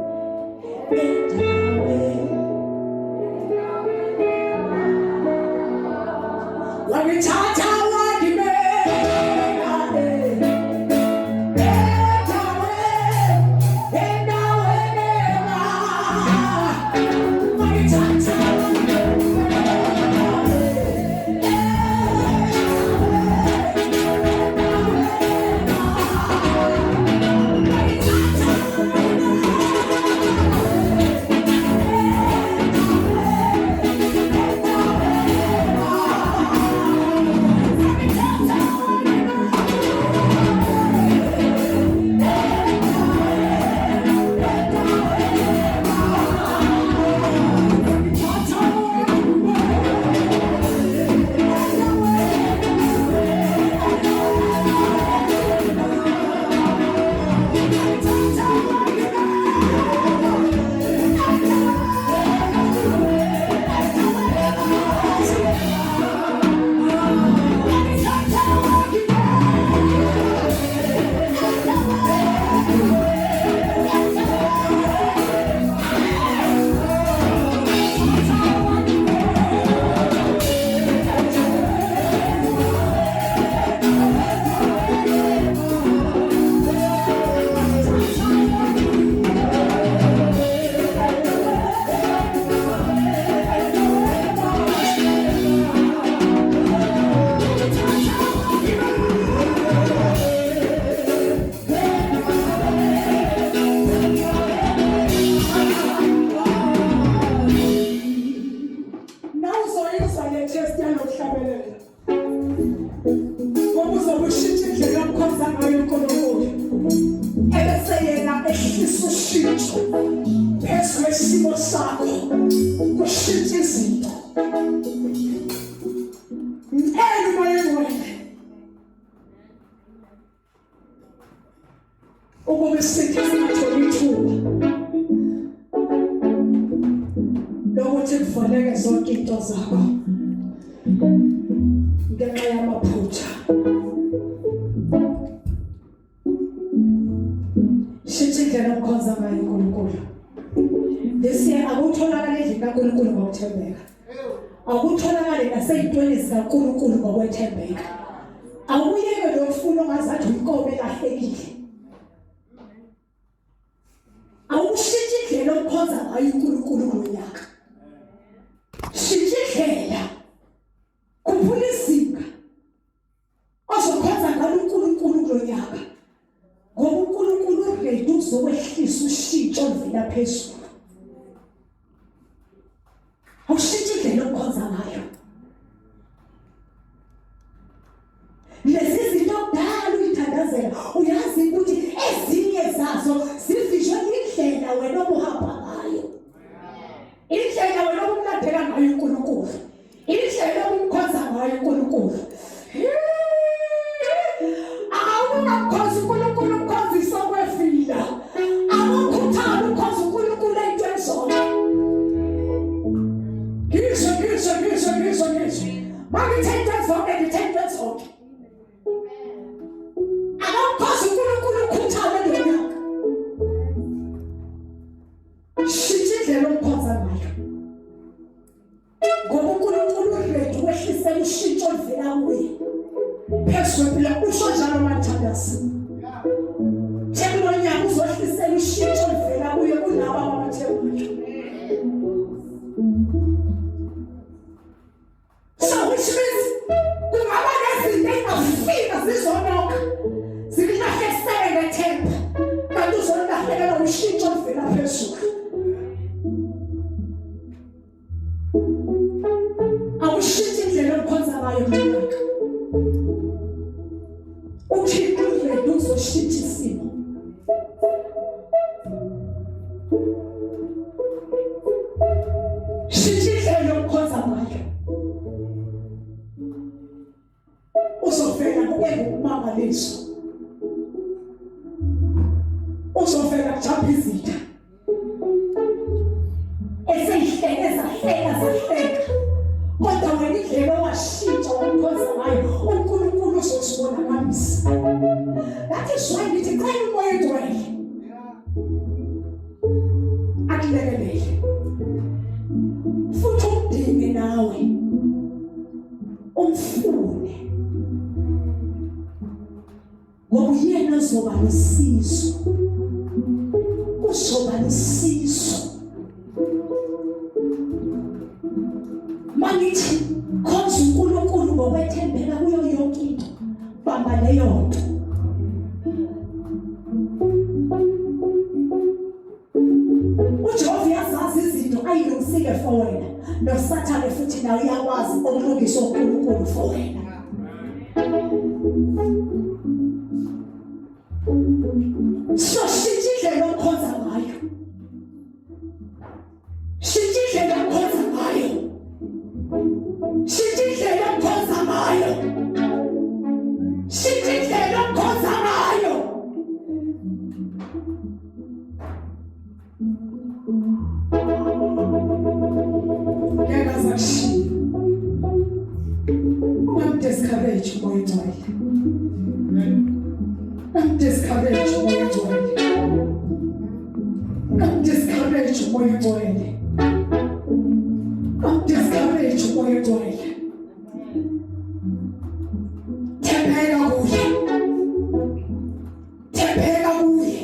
Wangithatha wangibeka endaweni. Wangithatha uyaphumelela. Ngoba uzobe ushintsha indlela okhonza ngayo uNkulunkulu. Ebese yena ehlisa ushintsho phezu kwesimo sakho. Kushintsha izinto. Ukube singatholi ithuba lokuthi kuvaleke zonke into zakho ngenxa yamaphutha. Shintsha indlela okhonza ngayo uNkulunkulu. Lesiya akutholakala endlini kaNkulunkulu ngokuthembeka. Akutholakala naseyintweni zikaNkulunkulu ngokwethembeka. Awuyeke lo mfuno ongazathi inkobe elahlekile. Awushintshe indlela okhonza ngayo uNkulunkulu ngonyaka. Shintsha indlela. Khuphula izinga ozokhonza ngalo uNkulunkulu ngonyaka. Ngoba uNkulunkulu ready uzokwehlisa ushintsho oluvela phezulu. Awushintshe indlela okhonza ngayo. Lezi zinto kudala uyithandazela, uyazi ukuthi ezinye zazo zivishwe indlela wena obuhamba ngayo. Indlela wena obumlandela ngayo uNkulunkulu. Indlela obumkhonza ngayo uNkulunkulu. Awunakhoza uNkulunkulu umkhonzisa kwefila. Awukhuthali ukhoza uNkulunkulu ey'ntweni zonke. Ngizwe. Mangithethe zonke ngithethe zonke. Awukhoza uNkulunkulu ukhuthale ngonyaka. Shintsha indlela okhonza ngayo. Ngoba uNkulunkulu ready ukwehlisa ushintsho oluvela kuye. Phezu kwempilo usho njalo mathandasi. Njengonyaka uzohlisela ushintsho oluvela kuye kulabo abathembayo. So which means kungaba nezinto engafika zizonoka zikuhlahlekisele ngethemba kanti uzolahlekelwa ushintsho oluvela phezulu. Awushintshe indlela okhonza ngayo ngonyaka. UThixo ready uzoshintsha isimo. Shintsha indlela okhonza ngayo. Uzofela kube ngukumangaliso. Uzofela kujapha izitha. Eseyihleka. Kodwa wena indlela owashintsha okhonza ngayo uNkulunkulu uzozibonakalisa. That is why ngithi qala umoya ogcwele. Akulekelele. Futhi umdinge nawe. Umfune. Ngoba yena uzoba lusizo. Uzoba lusizo. Mangithi khonza uNkulunkulu ngokwethembeka kuyo yonke into. Bamba leyo nto. uJehova uyazazi izinto ayilungisile for wena. NoSathane futhi naye uyakwazi ukulungisa uNkulunkulu for wena. So shintsha indlela okhonza ngayo. Shintsha indlela okhonza ngayo. Shintsha indlela okhonza ngayo. Shintsha indlela okhonza ngayo. Ngeke azakushiya. Ungamdiscourage umoya ogcwele. Ungamdiscourage umoya ogcwele. Ungamdiscourage umoya ogcwele. Ungamdiscourage umoya ogcwele. Thembeka kuye. Thembeka kuye.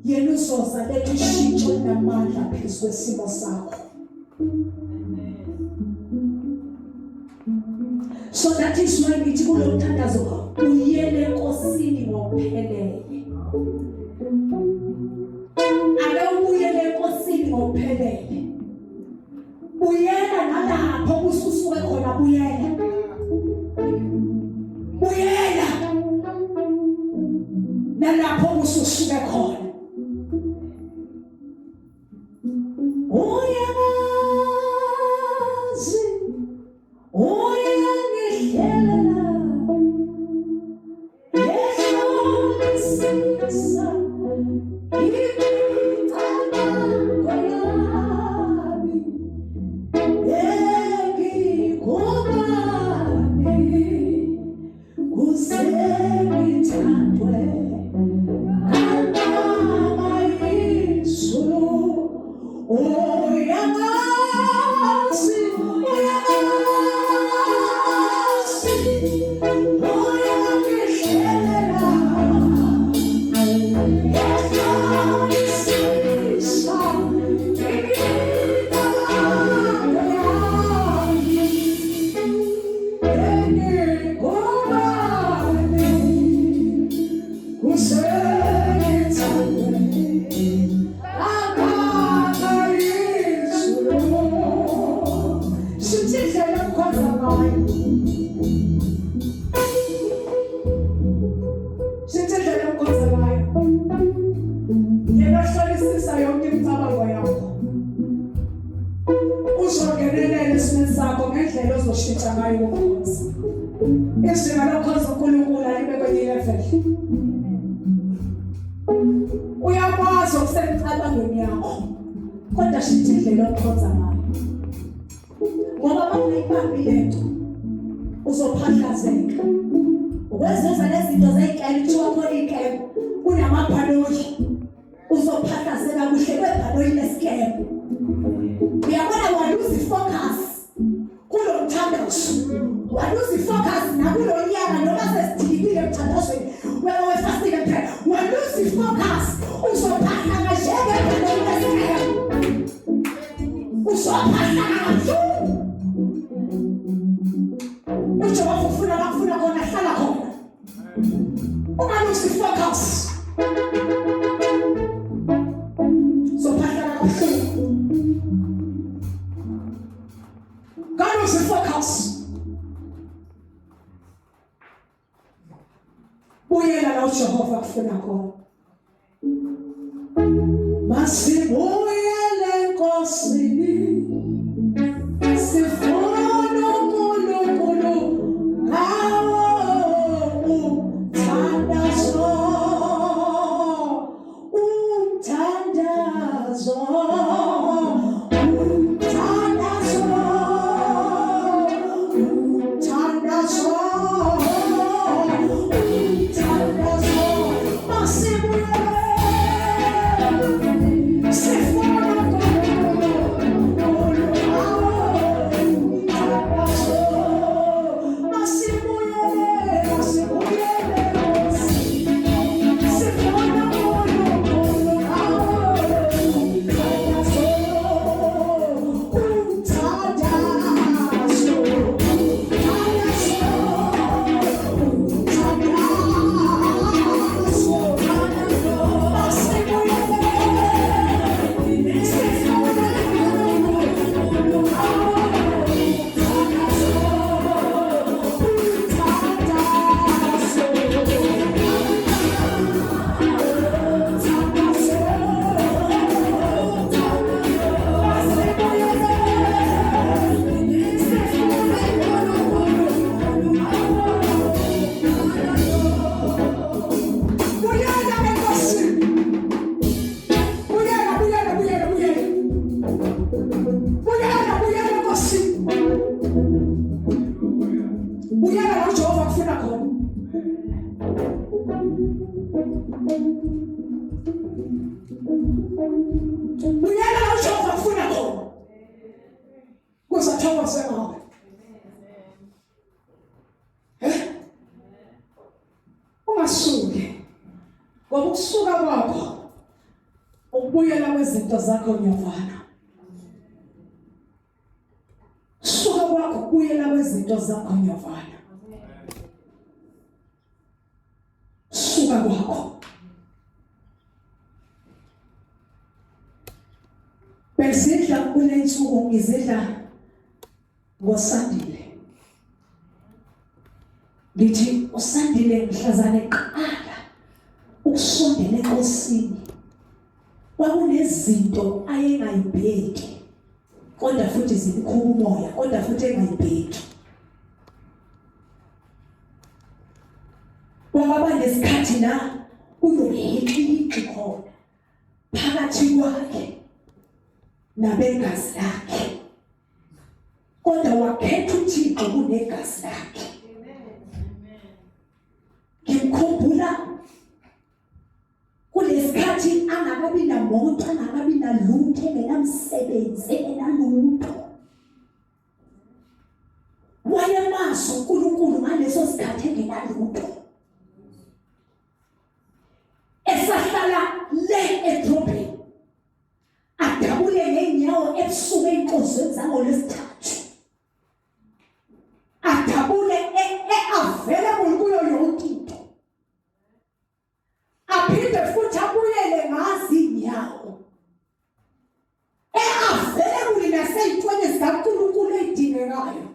Yena uzoza letha ushintsho namandla phezu kwesimo sakho. So that is why ngithi kulo mthandazo uyele enkosini ngokuphelele. Ake ubuyele enkosini ngokuphelele. Uyela nalapha lapho ususuke khona buyela nalapho ususuke khona uyamazi uyangihlelela yehlolisisa imicabango yami engikubani kuze ngithandwe amama yizulu uyamazi uyangihlelela yehlolisisa imicabango yami engikubani kuze ngithandwe amama yizulu. Sithi indlela okukhonza ngayo. Sithi indlela okukhonza ngayo. Yena hlolisisa yonke imicabango yakho. Uzongenelela esimeni sakho ngendlela ozoshintsha ngayo ukukhonza. Izinga lokukhonza uNkulunkulu alibe kwenye level. Uyakwazi ukusemcabangweni yakho. Kodwa sithi indlela okukhonza ngayo. Ngoba mawuyibambi lento uzophahlazeka. Ukwenza lezinto zayikele kuthiwa khona ikempu kunamabhanoyi. Uzophahlazeka kuhle kwebhanoyi lesikempu. Uyabona waluzi focus kulo mthandazo. Waluzi focus nakulo nyaka noma sesithikile emthandazweni. Wena wefastile phela. Waluzi focus uzophahlaka njengebhanoyi lesikempu. Uzophahlaka. UJehova ufuna bakufuna khona hlala khona. Ungaluzi focus. Uzophahlaka kabuhlungu. Ngaluzi focus. Buyela la uJehova akufuna khona. Masibuyele enkosini. Sifuna uNkulunkulu ngawo umthandazo. Umthandazo. Umthandazo. Umthandazo. Umthandazo. Masibuyele. Sifuna uNkulunkulu ngawo umthandazo. Masibuyele. Masibuyele. Sifuna uNkulunkulu ngawo umthandazo. Umthandazo. Buyela la uJehova akufuna khona. Buyela la uJehova akufuna khona. Kuzathokoza ngawe. Ungasuki. Ngoba ukusuka kwakho ukubuyela kwezinto zakho nyovana. Suka kwakho kubuyela kwezinto zakho nyovana. Suka kwakho. Bezidla kunensuku ngizidla ngosandile. Ngithi usandile mhlazane qala ukusondela enkosini. Kwakunezinto ayengayibheki. Kodwa futhi zimkhulu umoya, kodwa futhi engayibheki. Kwaba nesikhathi la unohekiki khona phakathi kwakhe nabegazi lakhe. Kodwa wakhetha uThixo kunegazi lakhe. Ngimkhumbula kulesikhathi angakabi namoto, angakabi nalutho, engenamsebenzi, engenalutho. Wayemazi uNkulunkulu ngaleso sikhathi engenalutho. Esahlala le edrobheni. Adabule ngenyawo ebusuku ey'nkozweni zangoLwesithathu. Adabule available kuyo yonke into. Aphinde futhi abuyele ngazi inyawo. Available nasey'ntweni zikaNkulunkulu ey'dingekayo.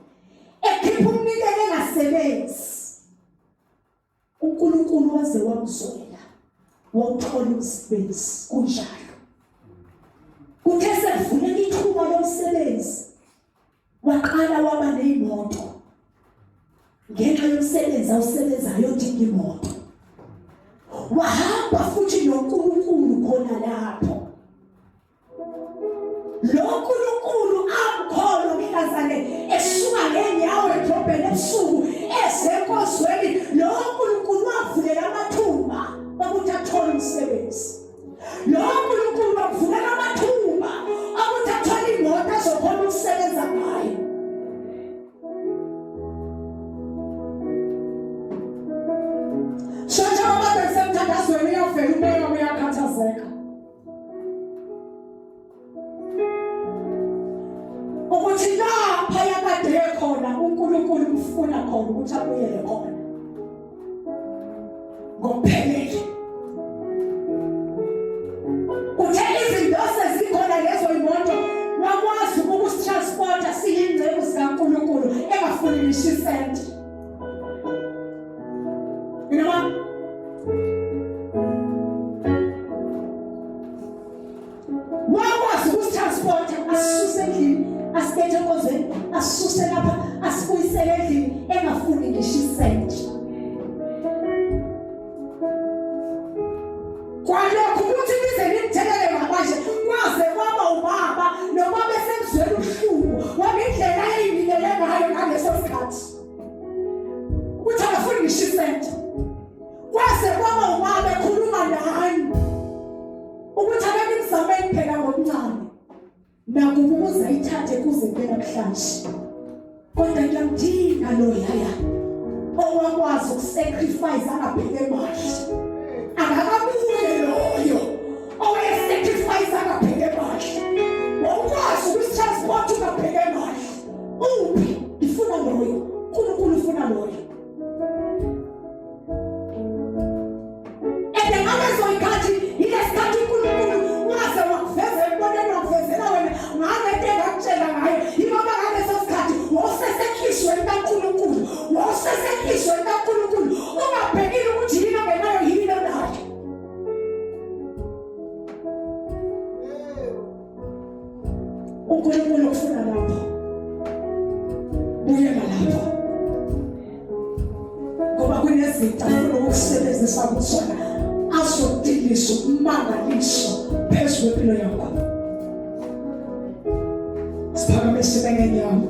Ekhipha umnikelo engasebenzi. uNkulunkulu waze wamzwela. Wawuthola umsebenzi kunjalo. Kuthe sekuvuleka ithuba lomsebenzi. Waqala waba ney'moto. Ngenxa yomsebenzi awusebenzayo odinga imoto. Wahamba futhi noNkulunkulu khona lapho. Lo Nkulunkulu amkholo mhlazane esuka ngenyawo edrobheni ebusuku esenkozweni. Lo Nkulunkulu wavulela amathuba ukuthi athole umsebenzi. Lo Nkulunkulu wavulela amathuba ukuthi athole imoto azokhona ukusebenza ngayo. Shonje abantu esemthandazweni uyavela umoya uyakhathazeka. Ukuthi lapha yakade khona uNkulunkulu umfuna khona ukuthi abuyele khona. Ngokuphelele. Uthe izinto sezikhona lezo imoto wakwazi ukusitransporta siyingcebo zikaNkulunkulu engafuni nishisenti. Wakwazi ukusitransporta asisuse endlini, asibethe enkozweni, asisuse lapha, asibuyisele endlini engafuni nishisenti. Kwalokhu ukuthi nize nimthelele ngamanje kwaze kwaba ubaba nobaba esemzweni ubuhlungu wabindlela eyinikele ngayo ngaleso sikhathi ukuthi akafuni ngishisente. Kwaze kwaba ubaba ekhuluma nani ukuthi akake mzameni phela ngokuncane nakuba uzayithathe kuze kube namhlanje. Kodwa ngiyamdinga lo yaya owakwazi ukusacrifice angabheke emahle. Akakabuye loyo owayesacrifice angabheke emahle. Wakwazi ukusitransport ungabheke emahle. Uphi ifuna loyo uNkulunkulu ufuna loyo. Zoyikhathi ilesikhathi uNkulunkulu waze wakuveza embonweni wakuvezela wena ngale nto engakutshela ngayo. Yingoba ngaleso sikhathi wawusesekhishweni kaNkulunkulu, wawusesekhishweni kaNkulunkulu ungabhekile ukuthi yini ongenayo yini onayo. uNkulunkulu ufuna lapho. Buyela lapho. Ngoba kunezinto afuna ukusebenzisa kuzona azodilisa umangaliso phezu kwempilo yakho. Siphakamise ngenyawo.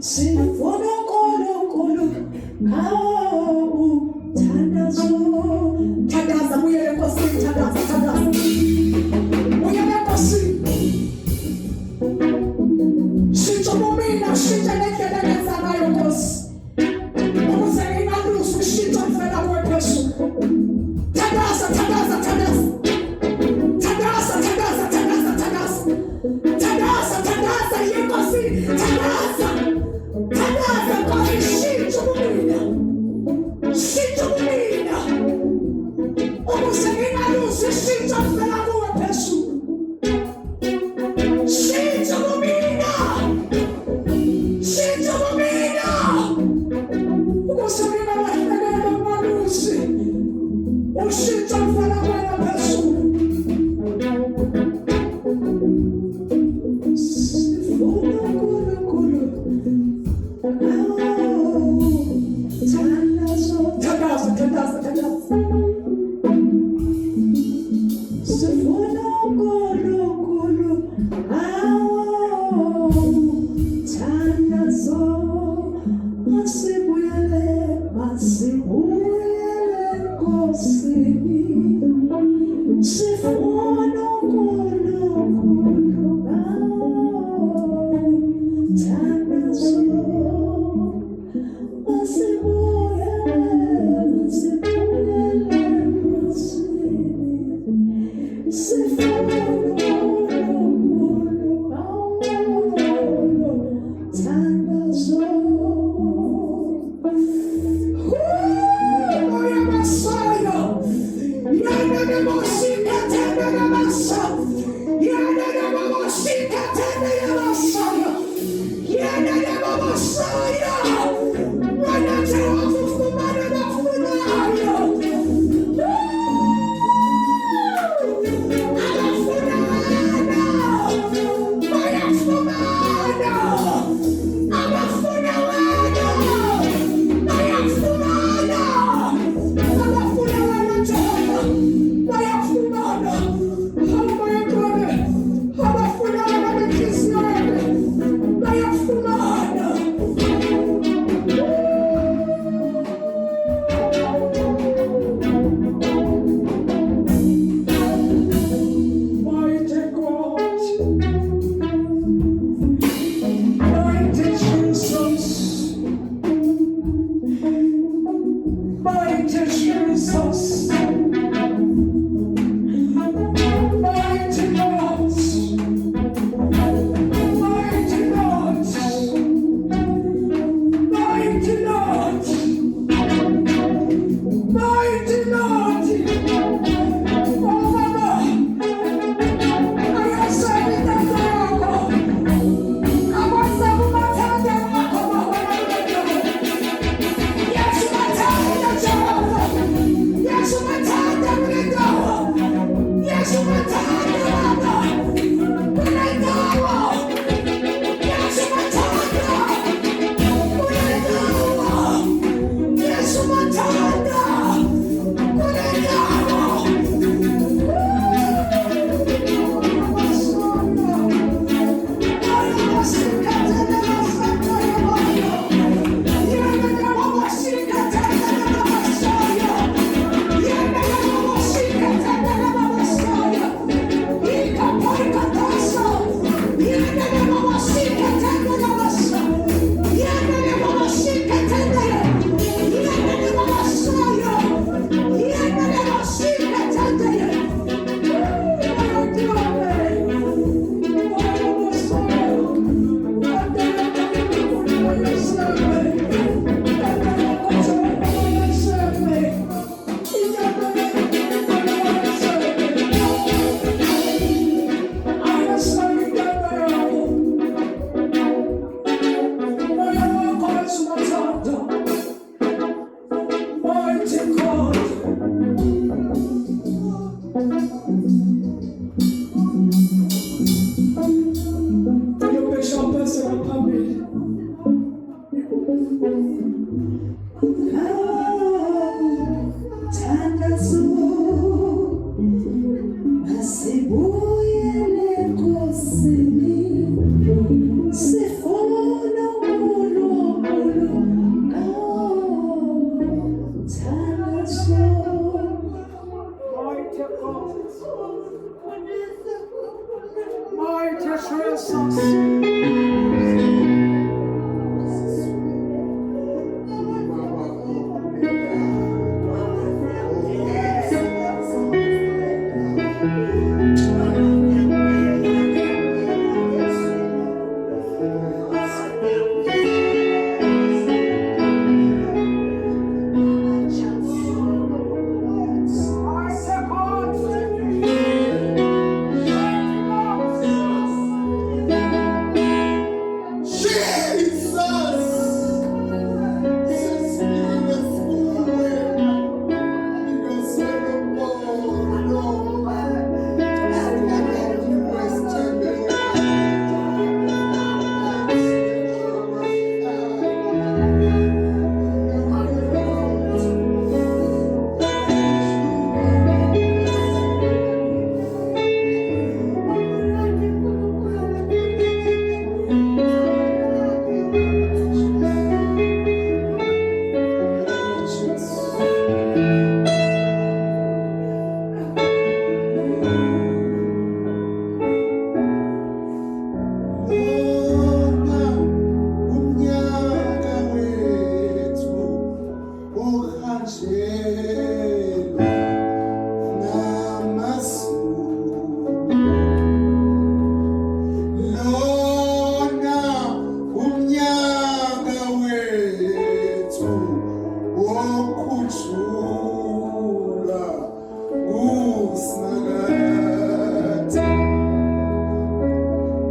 Sifuna uNkulunkulu ngawo uthandazo. Thandaza buyele enkosini, thandaza, thandaza. Buyele enkosini. Shintsha umina, shintsha nendlela engenza ngayo Nkosi. Ukuze ngingaluzi ukushintsha mfela kwephezulu. Thandaza, thandaza, thandaza. Thandaza, thandaza, thandaza, thandaza. Thandaza, thandaza, yenkosi, thandaza. Thandaza, Nkosi, shintsha umina. Shintsha umina. Ukuze ngingaluzi ukushintsha mfela kwephezulu. Shintsha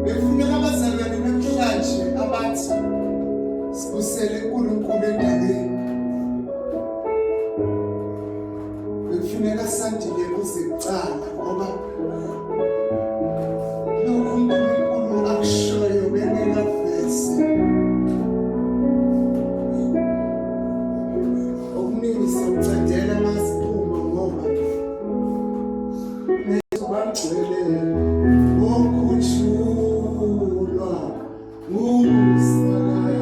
Bekufuneka abazalwane namhlanje abathi sibusele uNkulunkulu endabeni. Bekufuneka sandile kuze kucala ngoba lokhu uNkulunkulu akushoyo bengeka vese. Okuningi siyawucedela amasiphuma ngoba nezibangcwele okuthulwa ngusakade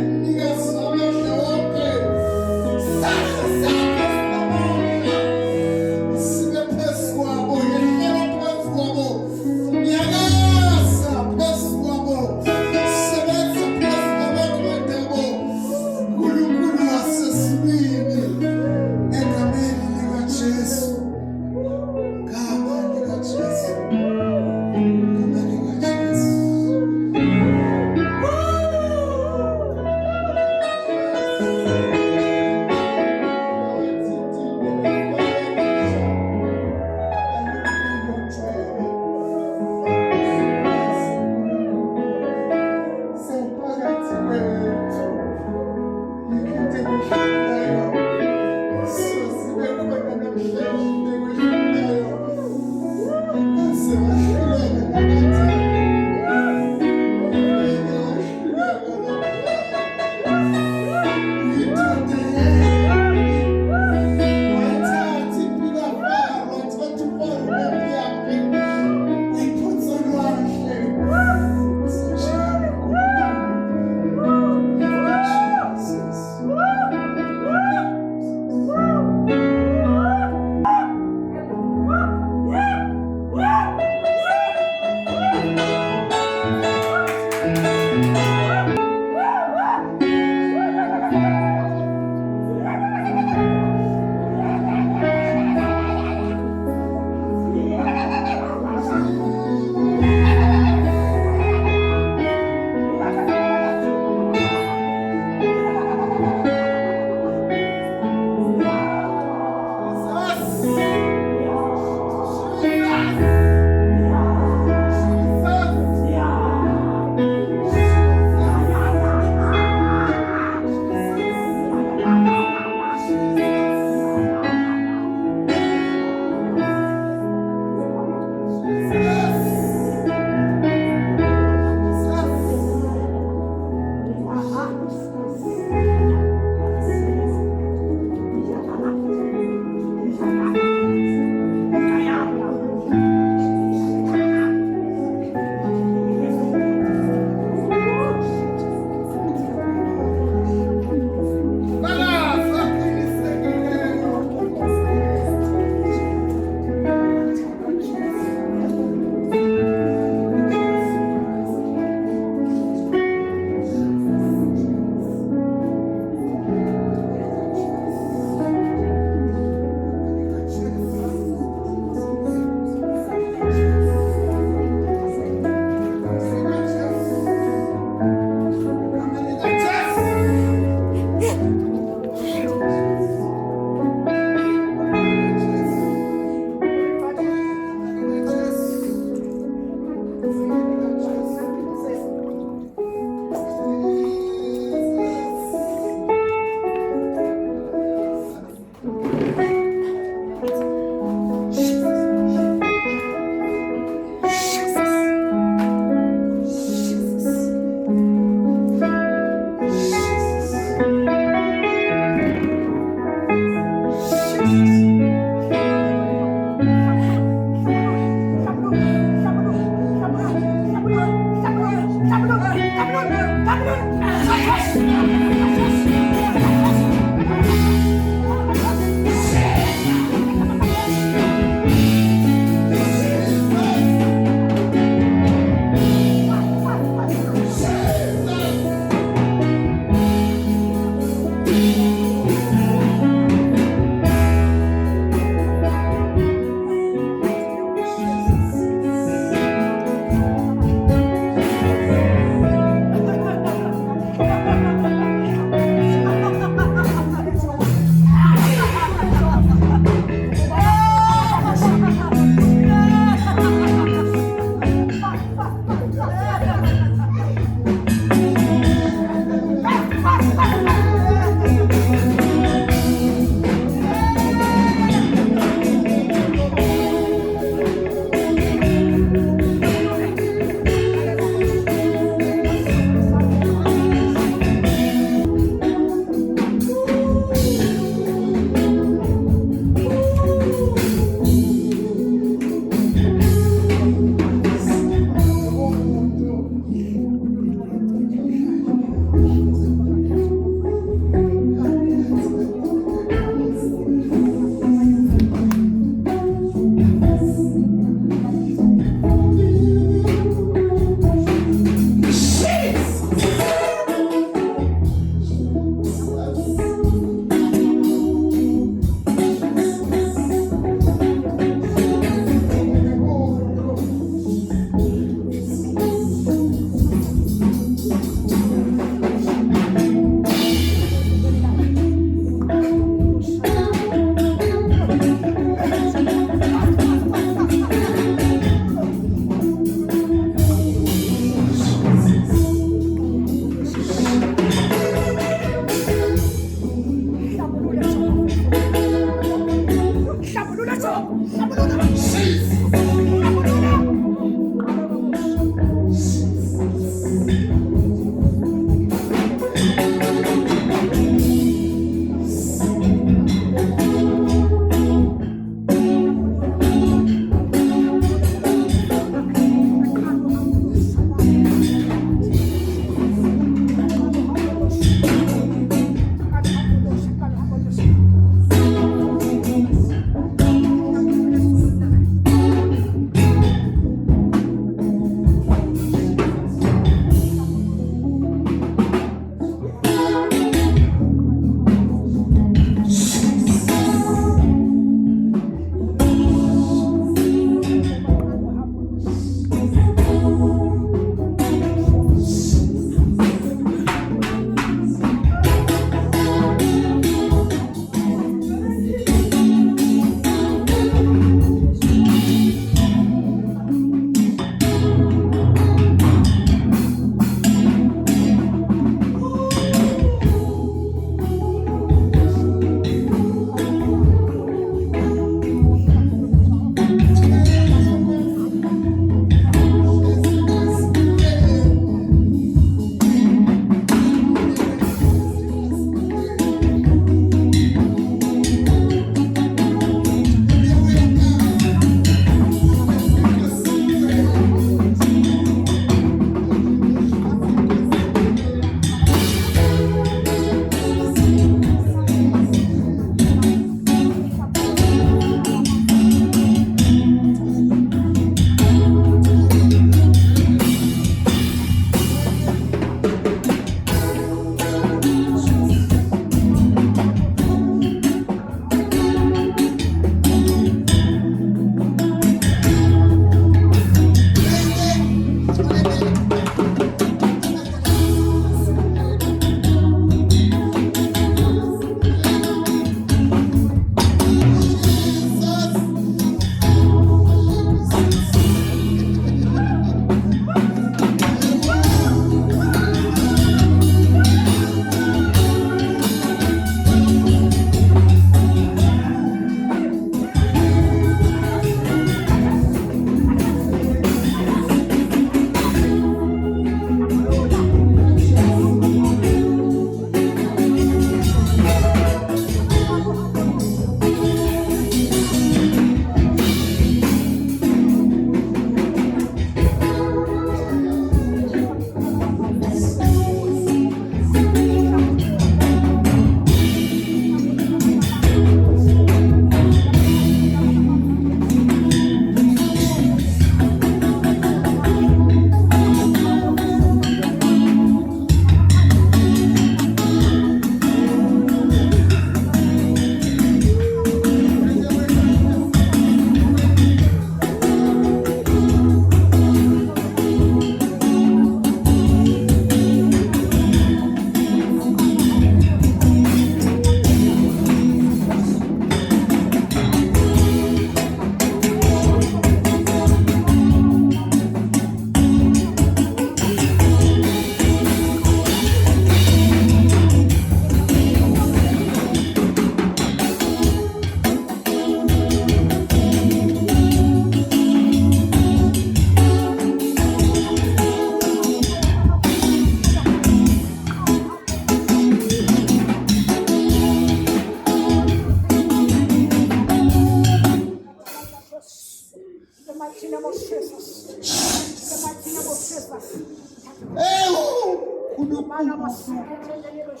The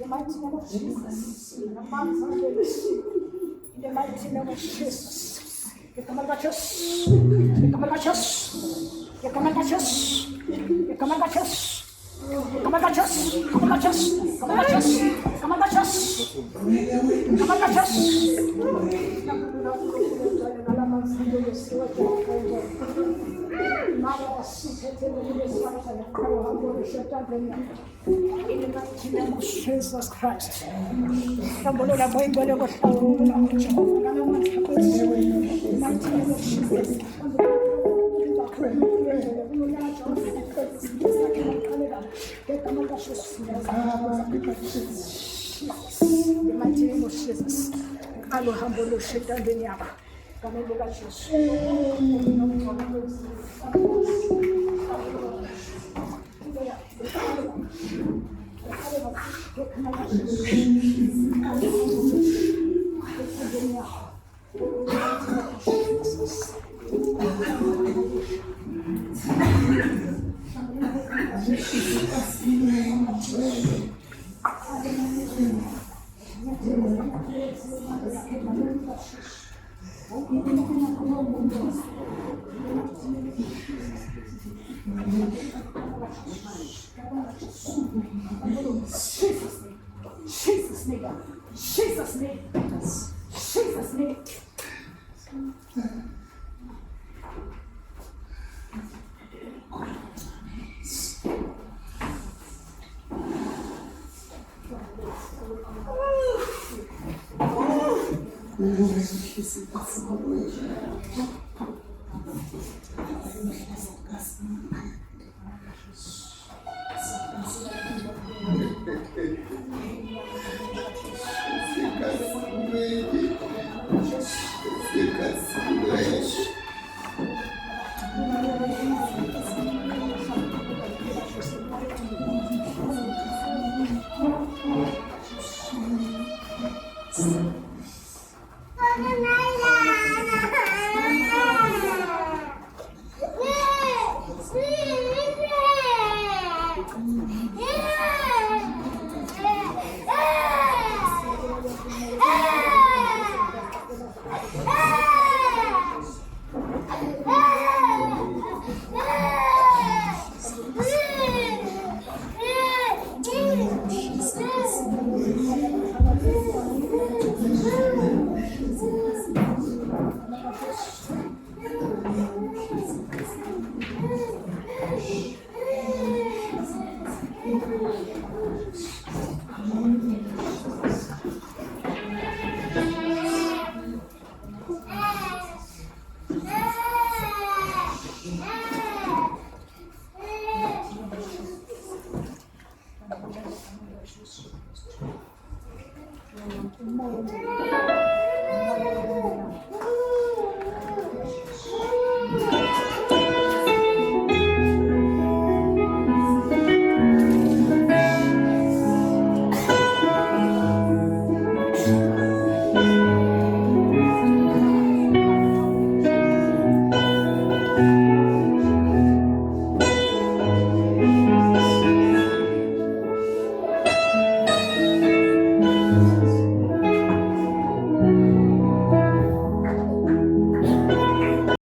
mighty name of Jesus. In the mighty name of Jesus. You come and touch us. You come and touch us. You come and touch us. You come and touch us. Come and touch us. Come and touch us. Come and touch us. Come and touch us. Come and touch us. In the mighty name of Jesus Christ. The mighty name of Jesus. Alo hambolo shetani yako. Kama ndio Jesus. Jesus name. Jesus name. Jesus name. Yes.